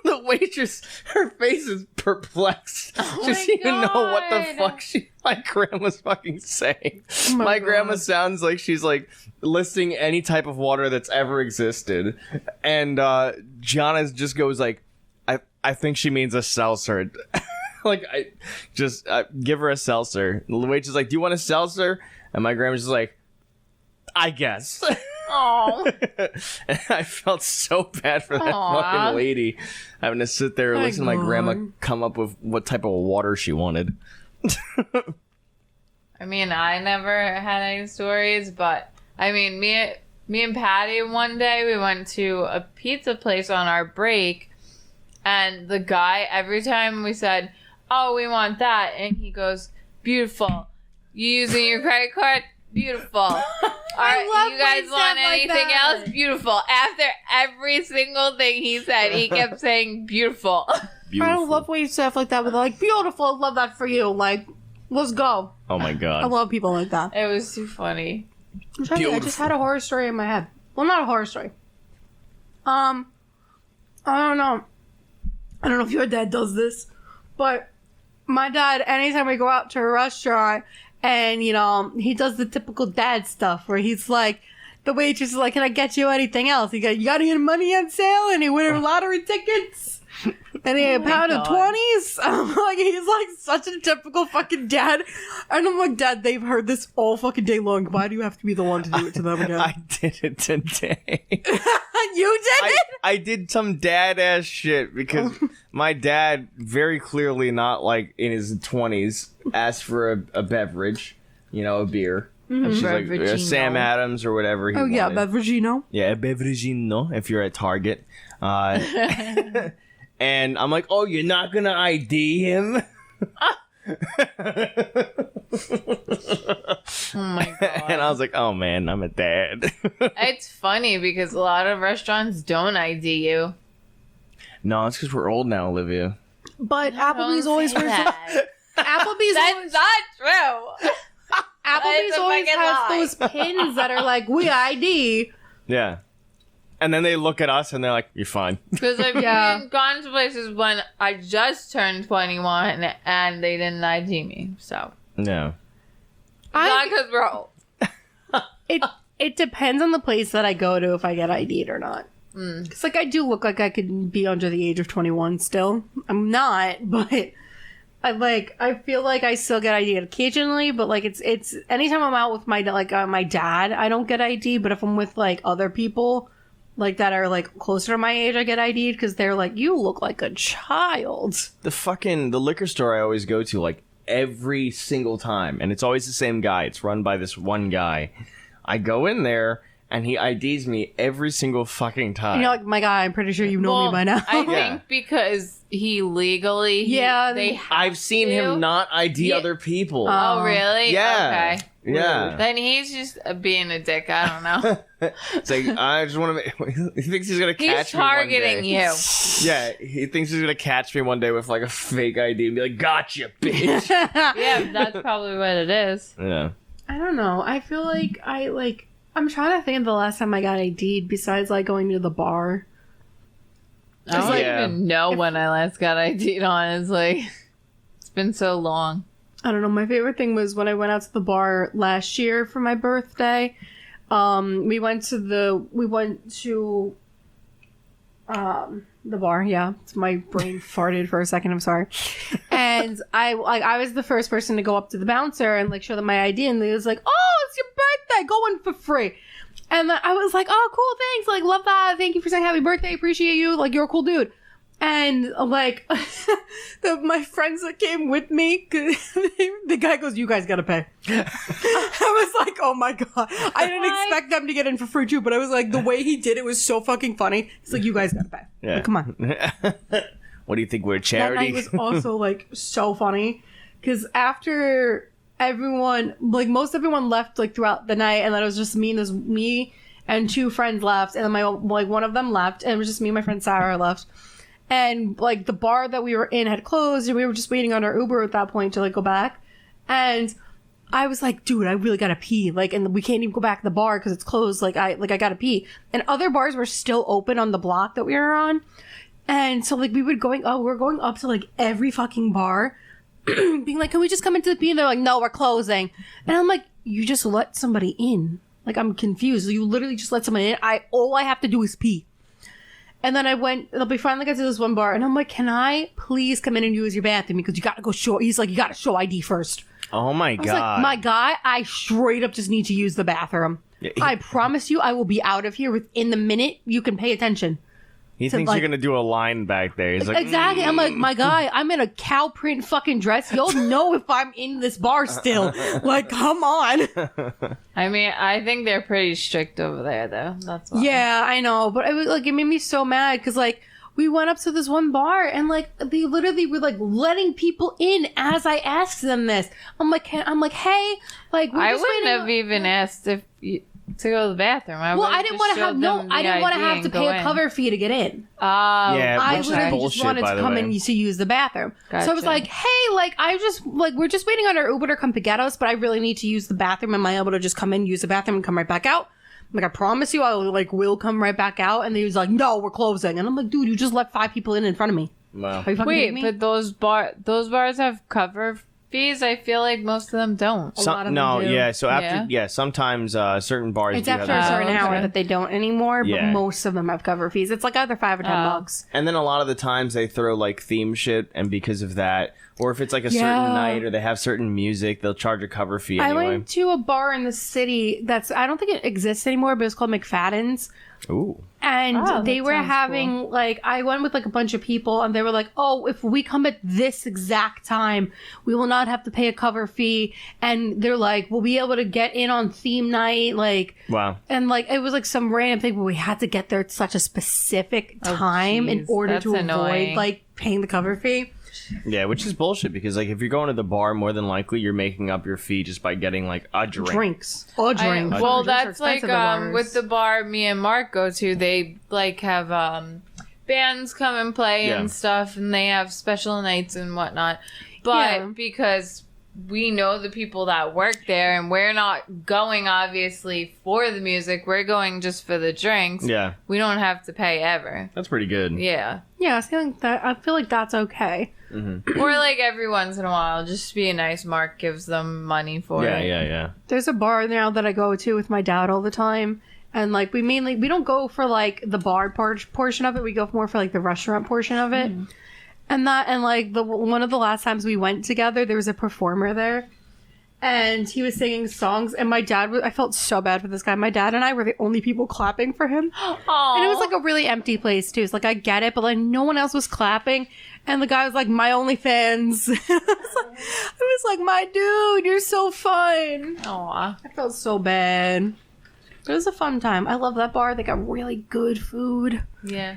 the waitress, her face is perplexed. She doesn't even know what the fuck my grandma's fucking saying. My grandma sounds like she's like listing any type of water that's ever existed. And Gianna just goes like, I think she means a seltzer. Like, I just give her a seltzer. The waitress is like, do you want a seltzer? And my grandma's just like, I guess. Oh. And I felt so bad for that fucking lady having to sit there and listen to my grandma come up with what type of water she wanted. I mean, I never had any stories, but I mean, me and Patty one day we went to a pizza place on our break, and the guy, every time we said, "Oh, we want that," and he goes, "Beautiful. You using your credit card? Beautiful. You guys want anything else? Beautiful." After every single thing he said, he kept saying beautiful. I love when you say stuff like that, but they're like, beautiful, I love that for you. Like, let's go. Oh my god. I love people like that. It was too funny. I just had a horror story in my head. Well, not a horror story. I don't know. I don't know if your dad does this, but my dad, anytime we go out to a restaurant, and, you know, he does the typical dad stuff where he's like, the waitress is like, can I get you anything else? He goes, you got any money on sale? Any winner lottery tickets? Any pound of 20s? I'm like, he's like such a typical fucking dad. And I'm like, Dad, they've heard this all fucking day long. Why do you have to be the one to do it to them again? I did it today. You did it? I did some dad ass shit because my dad, very clearly not like in his 20s, asked for a beverage, you know, a beer. And she's like, Sam Adams or whatever he wanted. Yeah, Beveragino. Yeah, Beveragino, if you're at Target. And I'm like, oh, you're not gonna ID him? Oh my god. And I was like, oh man, I'm a dad. It's funny because a lot of restaurants don't ID you. No, it's because we're old now, Olivia. But Applebee's always wears that. Applebee's That's always, not true. Applebee's always has those pins that are like, we ID. Yeah. And then they look at us and they're like, you're fine. Because I've gone to places when I just turned 21 and they didn't ID me. So. Yeah. Not because we're old. It depends on the place that I go to if I get ID'd or not. Because, like, I do look like I could be under the age of 21 still. I'm not, but I feel like I still get ID'd occasionally, but, like, it's anytime I'm out with my dad, I don't get ID, but if I'm with, like, other people, like that are like closer to my age, I get ID'd because they're like, you look like a child. The liquor store I always go to, like every single time, and it's always the same guy. It's run by this one guy. I go in there and he IDs me every single fucking time. And you're like, my guy, I'm pretty sure you know me by now. I think because he legally, I've seen him not ID other people. Oh, really? Yeah. Okay. Yeah. Then he's just being a dick. I don't know. It's like, I just want to he thinks he's going to catch me one day. He's targeting you. Yeah, he thinks he's going to catch me one day with like a fake ID and be like, gotcha, bitch. Yeah, that's probably what it is. Yeah. I don't know. I feel like I'm trying to think of the last time I got ID'd besides like going to the bar. I don't even know when I last got ID'd, honestly. It's been so long. I don't know. My favorite thing was when I went out to the bar last year for my birthday. We went to the bar. Yeah, my brain farted for a second. I'm sorry. And I was the first person to go up to the bouncer and like show them my ID, and they was like, "Oh, it's your birthday. Go in for free." And I was like, "Oh, cool, thanks. Like, love that. Thank you for saying happy birthday. Appreciate you. Like, you're a cool dude." And like my friends that came with me, the guy goes, "You guys gotta pay." I was like, "Oh my god!" I didn't expect them to get in for free too, but I was like, the way he did it was so fucking funny. He's like, "You guys gotta pay." Yeah. Like, come on. What do you think, we're a charity? That night was also like so funny because after everyone, like most everyone left like throughout the night, and then it was just me and two friends left, and then one of them left, and it was just me and my friend Sarah left. And, like, the bar that we were in had closed, and we were just waiting on our Uber at that point to, like, go back. And I was like, dude, I really gotta pee. Like, and we can't even go back to the bar because it's closed. I gotta pee. And other bars were still open on the block that we were on. And so, like, we were going up to, like, every fucking bar, being like, can we just come into the pee? And they're like, no, we're closing. And I'm like, you just let somebody in. Like, I'm confused. You literally just let someone in. All I have to do is pee. And then we finally got to this one bar, and I'm like, can I please come in and use your bathroom? Because you gotta go he's like, you gotta show ID first. Oh my god. I was like, my guy, I straight up just need to use the bathroom. Yeah, I promise you, I will be out of here within the minute you can pay attention. He thinks you're gonna do a line back there. He's like, exactly. I'm like, my guy, I'm in a cow print fucking dress. You'll know if I'm in this bar still. Like, come on. I mean, I think they're pretty strict over there, though. That's why. Yeah, I know, but it made me so mad because like we went up to this one bar and like they literally were like letting people in as I asked them this. I'm like, hey, like I wouldn't have even asked if to go to the bathroom. I didn't want to have to pay a cover fee to get in. Yeah, I literally just wanted to come in to use the bathroom. Gotcha. So I was like, hey, like we're just waiting on our Uber to come to get us, but I really need to use the bathroom. Am I able to just come in, use the bathroom, and come right back out? I'm like, I promise you, I will come right back out. And he was like, no, we're closing. And I'm like, dude, you just let 5 people in front of me. Wow. Are you fucking kidding me? But those bars have cover fees. I feel like most of them don't. A lot of them do. Yeah. So after, sometimes certain bars. It's after a certain hour that they don't anymore. But Yeah. most of them have cover fees. It's like either $5 or $10. And then a lot of the times they throw like theme shit, and because of that, or if it's like a certain night or they have certain music, they'll charge a cover fee anyway. I went to a bar in the city I don't think it exists anymore, but it's called McFadden's. Ooh. And they were having, cool. Like, I went with, like, a bunch of people, and they were like, oh, if we come at this exact time, we will not have to pay a cover fee. And they're like, we'll be able to get in on theme night, like... Wow. And, like, it was, like, some random thing, but we had to get there at such a specific time in order to avoid, like, paying the cover fee. Yeah, which is bullshit, because, like, if you're going to the bar, more than likely you're making up your fee just by getting, like, a drink. Drinks. A drink. Well, that's like, with the bar me and Mark go to, they, like, have, bands come and play and stuff, and they have special nights and whatnot. But because we know the people that work there, and we're not going, obviously, for the music, we're going just for the drinks. Yeah. We don't have to pay ever. That's pretty good. Yeah. Yeah, I feel like that's okay. Mm-hmm. Or like every once in a while, just be a nice Mark gives them money for it. Yeah. There's a bar now that I go to with my dad all the time. And like we don't go for like the bar portion of it. We go more for like the restaurant portion of it. And like one of the last times we went together, there was a performer there. and he was singing songs, and I felt so bad for this guy. My dad and I were the only people clapping for him. Aww. And it was like a really empty place too. It's like, I get it, but like no one else was clapping. And the guy was like, my OnlyFans. I was like, my dude, you're so fun. Aw. I felt so bad. It was a fun time. I love that bar. They got really good food. Yeah.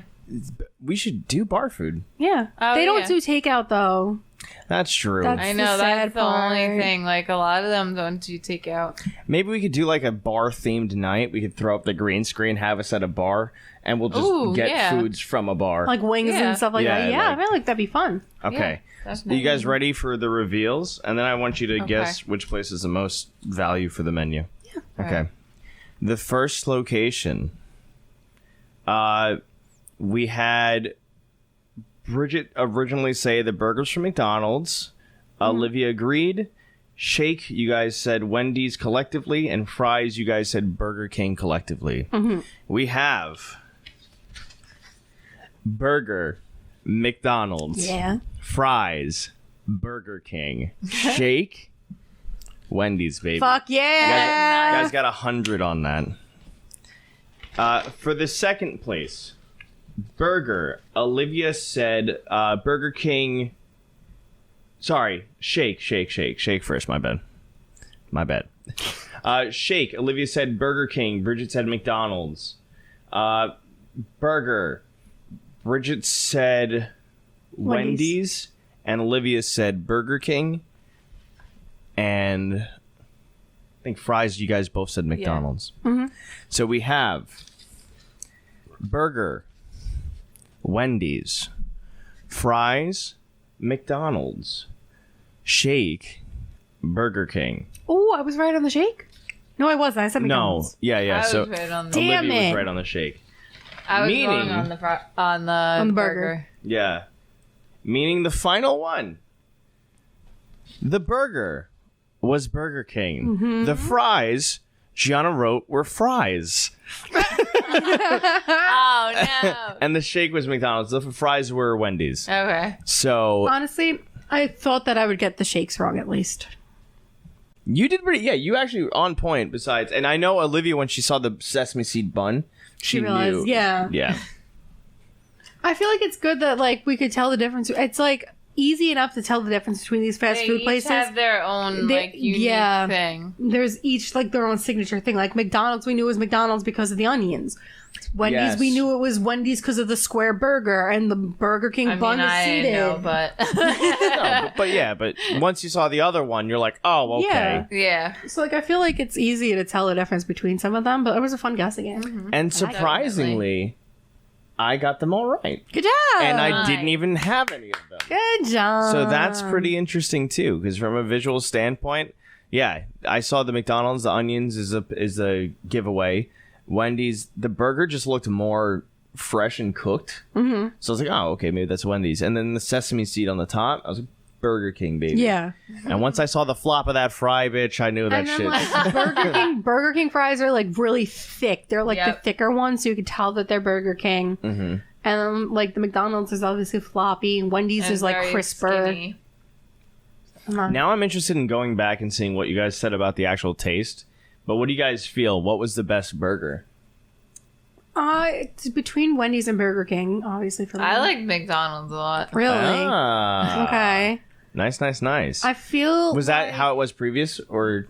We should do bar food. Yeah. Oh, They don't yeah. do takeout though. That's true. That's I the know, sad that's the only part. thing. Like, a lot of them don't do takeout. Maybe we could do like a bar themed night. We could throw up the green screen, have us at a bar, and we'll just Ooh, get yeah. foods from a bar. Like wings Yeah. and stuff like Yeah, that. Yeah, like- I feel like that'd be fun. Okay. Yeah, You guys ready for the reveals? And then I want you to Okay. guess which place is the most value for the menu. Yeah. Okay. Alright. The first location. We had Bridget originally say the burgers from McDonald's. Olivia agreed. Shake, you guys said Wendy's collectively, and fries, you guys said Burger King collectively. We have burger, McDonald's, Yeah. fries, Burger King, shake, Wendy's, baby. Fuck You yeah. guys got 100 on that. For the second place, burger, Olivia said Burger King. Sorry, shake first. My bad. Shake. Olivia said Burger King. Bridget said McDonald's. Burger. Bridget said Wendy's. And Olivia said Burger King. And I think fries, you guys both said McDonald's. So we have burger, Wendy's, fries, McDonald's, shake, Burger King. Oh, I was right on the shake? No, I wasn't. I said No, McDonald's. yeah. I So was right on the Damn Olivia it. was right on the shake. I was Meaning- wrong on the the burger. burger. Yeah. Meaning the final one. The burger was Burger King. The fries, Gianna wrote, were fries. Oh, no. And the shake was McDonald's. The fries were Wendy's. Okay. So Honestly, I thought that I would get the shakes wrong at least. you did pretty. Yeah, you actually on point. Besides, and I know Olivia when she saw the sesame seed bun, she realized, knew. yeah. Yeah. I feel like it's good that like we could tell the difference. It's like easy enough to tell the difference between these fast They food each places. have their own, They- like, unique yeah. thing. There's each like their own signature thing. Like McDonald's, we knew it was McDonald's because of the onions. Wendy's, Yes. we knew it was Wendy's because of the square burger, and the Burger King I bun mean, is I seated. know, but... No, but once you saw the other one, you're like, oh, okay. Yeah. yeah. So like I feel like it's easy to tell the difference between some of them, but it was a fun guessing game. Mm-hmm. And surprisingly, I got them all right, Good job. and I Nice. Uh-huh. didn't even have any of them. Good job. So that's pretty interesting too, because from a visual standpoint, yeah, I saw the McDonald's. The onions is a giveaway. Wendy's, the burger just looked more fresh and cooked. Mm-hmm. So I was like, oh, okay, maybe that's Wendy's. And then the sesame seed on the top, I was like, Burger King, baby. Yeah. And once I saw the flop of that fry, bitch, I knew that And then shit. like Burger King fries are like really thick. They're like the Yep. thicker ones, so you can tell that they're Burger King. Mm-hmm. And then like the McDonald's is obviously floppy, and Wendy's And is like very crisper. skinny. Now I'm interested in going back and seeing what you guys said about the actual taste. But what do you guys feel? What was the best burger? It's between Wendy's and Burger King, obviously for me. I like McDonald's a lot. Really? Ah, Okay. Nice. I feel Was that how it was previous, or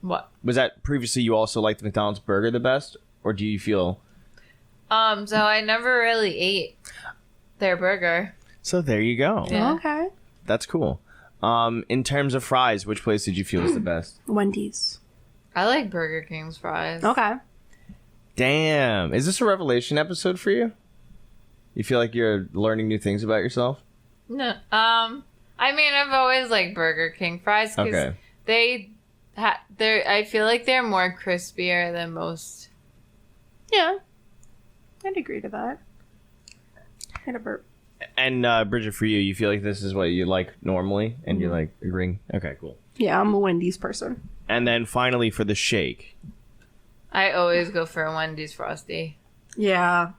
What? was that previously you also liked the McDonald's burger the best, or do you feel? So I never really ate their burger. So there you go. Yeah. Okay. That's cool. In terms of fries, which place did you feel was the best? Wendy's. I like Burger King's fries. Okay. Damn, is this a revelation episode for you? You feel like you're learning new things about yourself? No. I mean, I've always liked Burger King fries because Okay. they're. I feel like they're more crispier than most. Yeah. I'd agree to that. Had a burp. And Bridget, for you, you feel like this is what you like normally, and you're like agreeing. Okay, cool. Yeah, I'm a Wendy's person. And then finally for the shake. I always go for a Wendy's Frosty Yeah.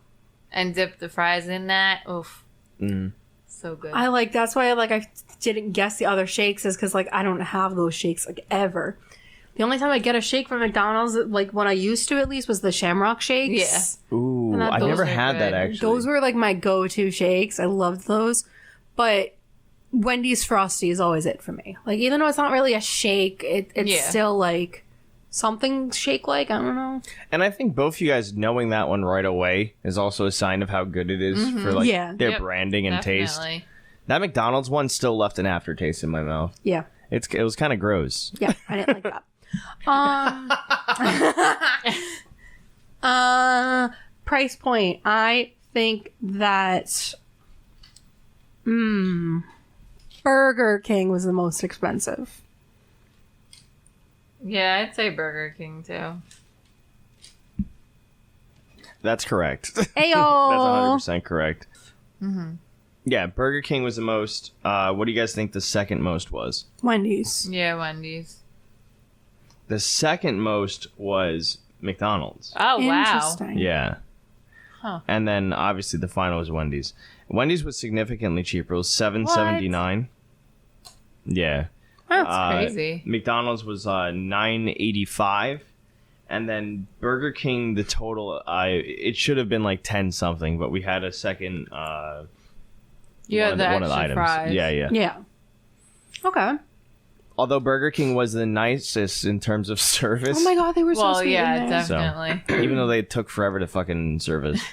and dip the fries in that. Oof, Mm. so good. That's why I didn't guess the other shakes is because, like, I don't have those shakes, like, ever. The only time I get a shake from McDonald's, like, when I used to at least, was the Shamrock shakes. Yeah. Ooh, I those never are had that, good. actually. Those were, like, my go-to shakes. I loved those. But Wendy's Frosty is always it for me. Like, even though it's not really a shake, it's still, like, something shake-like. I don't know. And I think both you guys knowing that one right away is also a sign of how good it is for, like, their branding and taste. That McDonald's one still left an aftertaste in my mouth. Yeah. It was kind of gross. Yeah, I didn't like that. Price point. I think that Burger King was the most expensive. Yeah, I'd say Burger King too. That's correct. Ayo. That's 100% correct. Yeah, Burger King was the most. What do you guys think the second most was? Wendy's. Yeah, Wendy's. The second most was McDonald's. Oh, wow. Interesting. Yeah. Huh. And then obviously the final was Wendy's. Wendy's was significantly cheaper. It was $7.79. Yeah. That's crazy. McDonald's was $9.85. And then Burger King, the total, it should have been like 10 something, but we had a second. You had the extra fries. Yeah. Yeah. Okay. Although Burger King was the nicest in terms of service. Oh my god, they were so sweet. Yeah, in there. definitely. Even though they took forever to fucking service.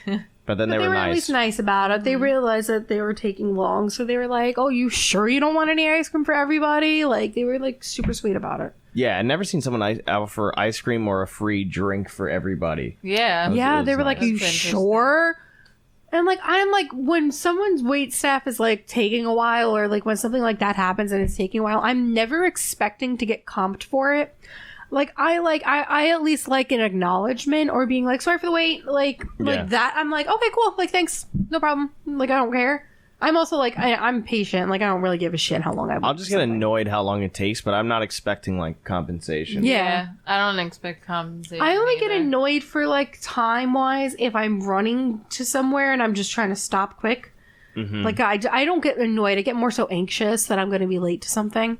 But then they were at nice. least nice about it. They realized that they were taking long, so they were like, "Oh, you sure you don't want any ice cream for everybody?" Like, they were like super sweet about it. Yeah, I've never seen someone offer ice cream or a free drink for everybody. Yeah. Yeah, they were nice. like, "Are you sure?" And like, I'm like, when someone's wait staff is like taking a while, or like when something like that happens and it's taking a while, I'm never expecting to get comped for it. Like, I at least like an acknowledgement or being like, sorry for the wait, like that. I'm like, okay, cool, like, thanks, no problem. Like, I don't care. I'm also like, I'm patient. Like, I don't really give a shit how long I'll just get annoyed how long it takes, but I'm not expecting like compensation. Yeah. I don't expect compensation. I only either. get annoyed for like time wise if I'm running to somewhere and I'm just trying to stop quick. Like, I don't get annoyed. I get more so anxious that I'm going to be late to something.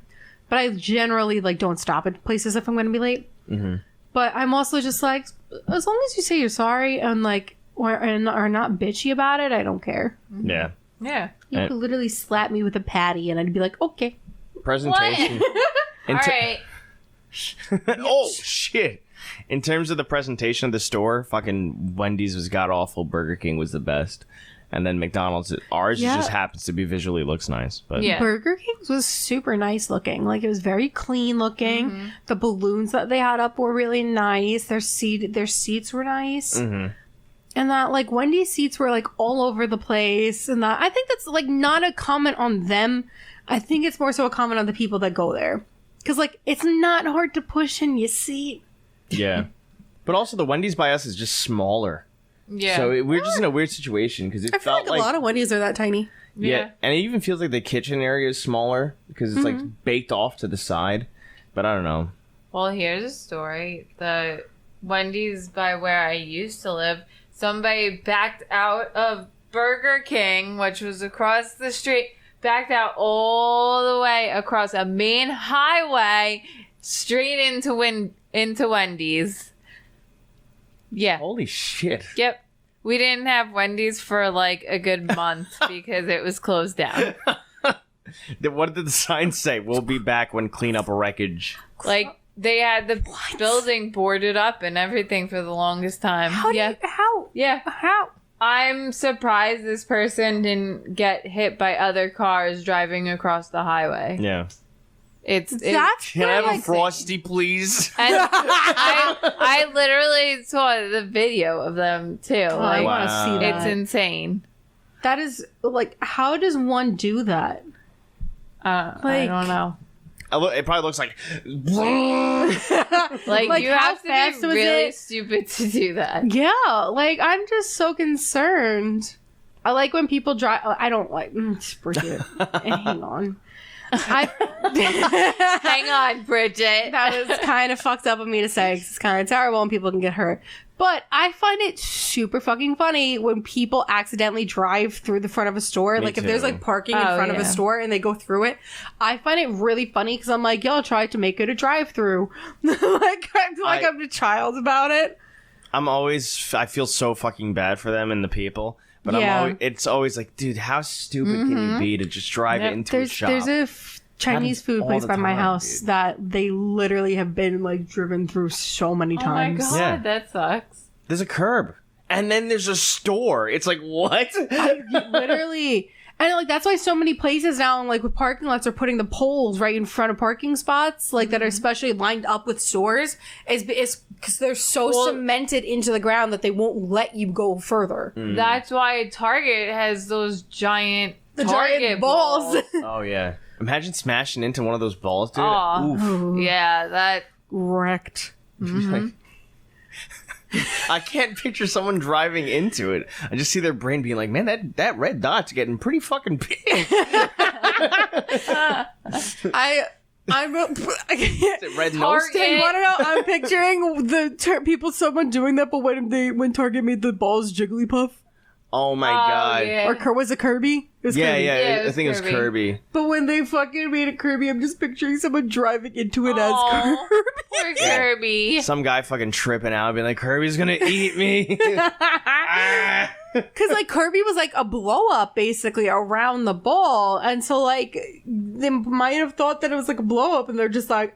But I generally like don't stop at places if I'm going to be late. But I'm also just like, as long as you say you're sorry and like are not bitchy about it, I don't care. Yeah. Yeah. You could literally slap me with a patty and I'd be like, okay. Presentation. All right. Oh shit! In terms of the presentation of the store, fucking Wendy's was god awful. Burger King was the best, and then McDonald's. Ours just happens to be visually looks nice, but Yeah. Burger King's was super nice looking. Like, it was very clean looking. The balloons that they had up were really nice. Their seats were nice. And that, like, Wendy's seats were, like, all over the place. And that, I think that's, like, not a comment on them. I think it's more so a comment on the people that go there. Because, like, it's not hard to push in your seat. yeah. But also, the Wendy's by us is just smaller. Yeah. So we're just in a weird situation because it I feel felt like a lot of Wendy's are that tiny. yeah, and it even feels like the kitchen area is smaller because it's like baked off to the side. But I don't know. Well, here's a story. The Wendy's by where I used to live, somebody backed out of Burger King, which was across the street, backed out all the way across a main highway straight into Wendy's. Yeah. Holy shit! Yep. We didn't have Wendy's for like a good month because it was closed down. What did the sign say? We'll be back when clean up wreckage. Like, they had the building boarded up and everything for the longest time. How? I'm surprised this person didn't get hit by other cars driving across the highway. Yeah. That's Can I have a like, Frosty, please? And I literally saw the video of them too. I Like, want to see that. it's insane. That is, like, how does one do that? I Like- don't know. It probably looks like. Like you how have to fast be was really it? stupid to do that. Yeah, like, I'm just so concerned. I like when people drive. I don't like. Bridget, hang on. Hang on, Bridget. That was kind of fucked up of me to say 'cause it's kind of terrible and people can get hurt. But I find it super fucking funny when people accidentally drive through the front of a store. Me Like if there's too. like parking in front of a store and they go through it, I find it really funny because I'm like, y'all tried to make it a drive-through. I'm a child about it. I feel so fucking bad for them and the people. But Yeah. it's always like, dude, how stupid can you be to just drive into a shop? There's a Chinese food all place the by my time, house dude. that they literally have been like driven through so many Oh my times. god, Yeah. that sucks. There's a curb. And then there's a store. It's like, what? Literally. And like that's why so many places now, like with parking lots, are putting the poles right in front of parking spots, like that are especially lined up with stores, is because they're so cemented into the ground that they won't let you go further. That's why Target has those giant The Target giant balls. Oh, yeah. Imagine smashing into one of those balls, dude. Aw. Oof. Yeah, that. Wrecked. Like, I can't picture someone driving into it. I just see their brain being like, man, that red dot's getting pretty fucking big. I'm Red nose you thing? want to know? I'm picturing someone doing that, but when Target made the balls Jigglypuff, Oh my god. Yeah. or was it Kirby? It was Yeah, Kirby. yeah, Yeah, it I was think it was Kirby. Kirby. But when they fucking made it Kirby, I'm just picturing someone driving into it Aw, as Kirby. Poor Kirby. Some guy fucking tripping out, being like, Kirby's gonna eat me. Because like Kirby was like a blow up basically around the ball, and so like they might have thought that it was like a blow up, and they're just like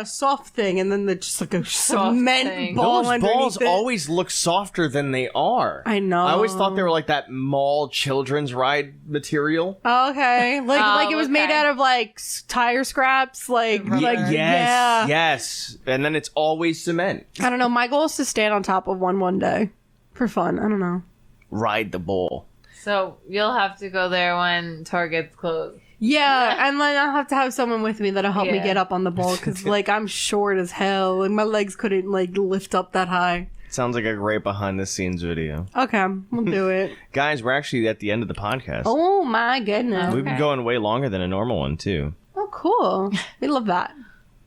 soft thing, and then they're just like a cement thing. ball Those underneath balls it. always look softer than they are. I know. I always thought they were like that mall children's ride material. Oh, okay, like it was made okay. out of like tire scraps, like Yes, yeah. yes. And then it's always cement. I don't know. My goal is to stand on top of one day for fun. I don't know. Ride the bull. So you'll have to go there when Target's closed. Yeah, and then I'll have to have someone with me that'll help me Yeah. get up on the ball because like I'm short as hell, and my legs couldn't like lift up that high. Sounds like a great behind the scenes video. Okay, we'll do it. Guys, we're actually at the end of the podcast. Oh my goodness. We've been going way longer than a normal one, too. Oh, cool. We love that.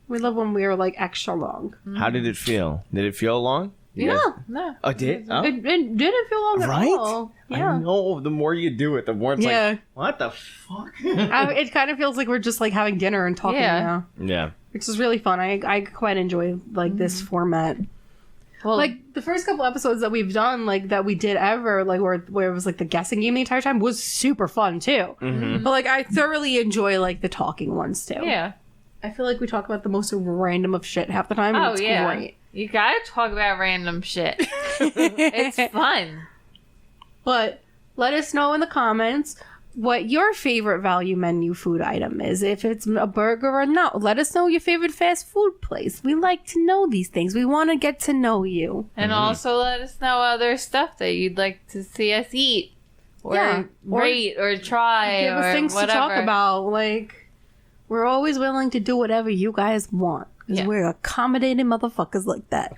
We love when we are like extra long. How did it feel? Did it feel long? You guys- No. Oh, did? Oh. It didn't feel long Right? at all. Yeah. I know. The more you do it, the more it's Yeah. like, what the fuck? It kind of feels like we're just like having dinner and talking Yeah. now, Yeah. which is really fun. I quite enjoy like this format. Well, Like the first couple episodes that we've done, like that we did ever, like where it was like the guessing game the entire time was super fun too. But like I thoroughly enjoy like the talking ones too. yeah. I feel like we talk about the most random of shit half the time. And Oh, it's yeah. great. You gotta talk about random shit. It's fun. But let us know in the comments what your favorite value menu food item is. If it's a burger or not, let us know your favorite fast food place. We like to know these things. We want to get to know you. And also let us know other stuff that you'd like to see us eat. Or Yeah, or rate or try Give or us things whatever. to talk about. Like, we're always willing to do whatever you guys want. Because Yeah. we're accommodating motherfuckers like that.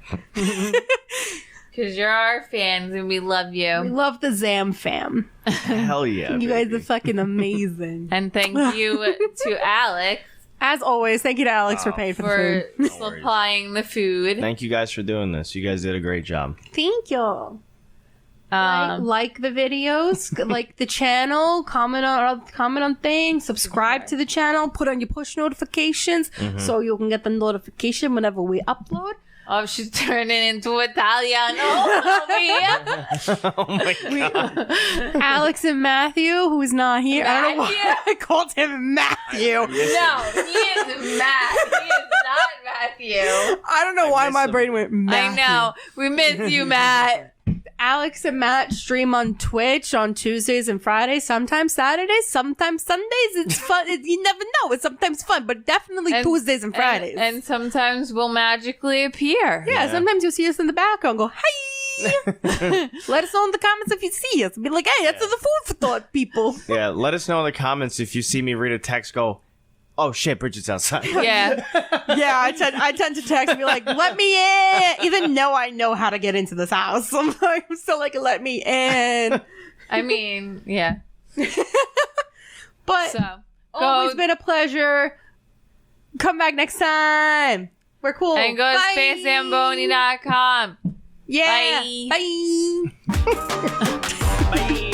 Because you're our fans and we love We you. love the Zam fam. Hell yeah. You guys baby. are fucking amazing. And thank you to Alex As always, thank you to Alex for paying for the for food. supplying the food. Thank you guys for doing this. You guys did a great job. Thank you. Um, Like the videos, like the channel, comment on things, subscribe to the channel, put on your push notifications so you can get the notification whenever we upload. oh, she's turning into Italiano over here. Oh my god. Alex and Matthew, who's not here. I don't know why Matthew? I called him Matthew. No, he is Matt. He is not Matthew. I don't know why miss my him. brain went Matthew. I know. We miss you, Matt. Alex and Matt stream on Twitch on Tuesdays and Fridays, sometimes Saturdays, sometimes Sundays. It's fun. You never know. It's sometimes fun, but definitely Tuesdays and Fridays. And sometimes we'll magically appear. yeah, sometimes you'll see us in the background go, hey! Let us know in the comments if you see us. Be like, hey, that's the food for thought, people. Yeah, let us know in the comments if you see me read a text, go, oh shit, Bridget's outside. Yeah. Yeah, I tend to text and be like, let me in, even though I know how to get into this house. I'm still like, let me in. I mean, yeah. But So, always go been a pleasure. Come back next time. We're cool. and go to Bye. SPACEZAMBONIE.com. Yeah. Bye. Bye. Bye.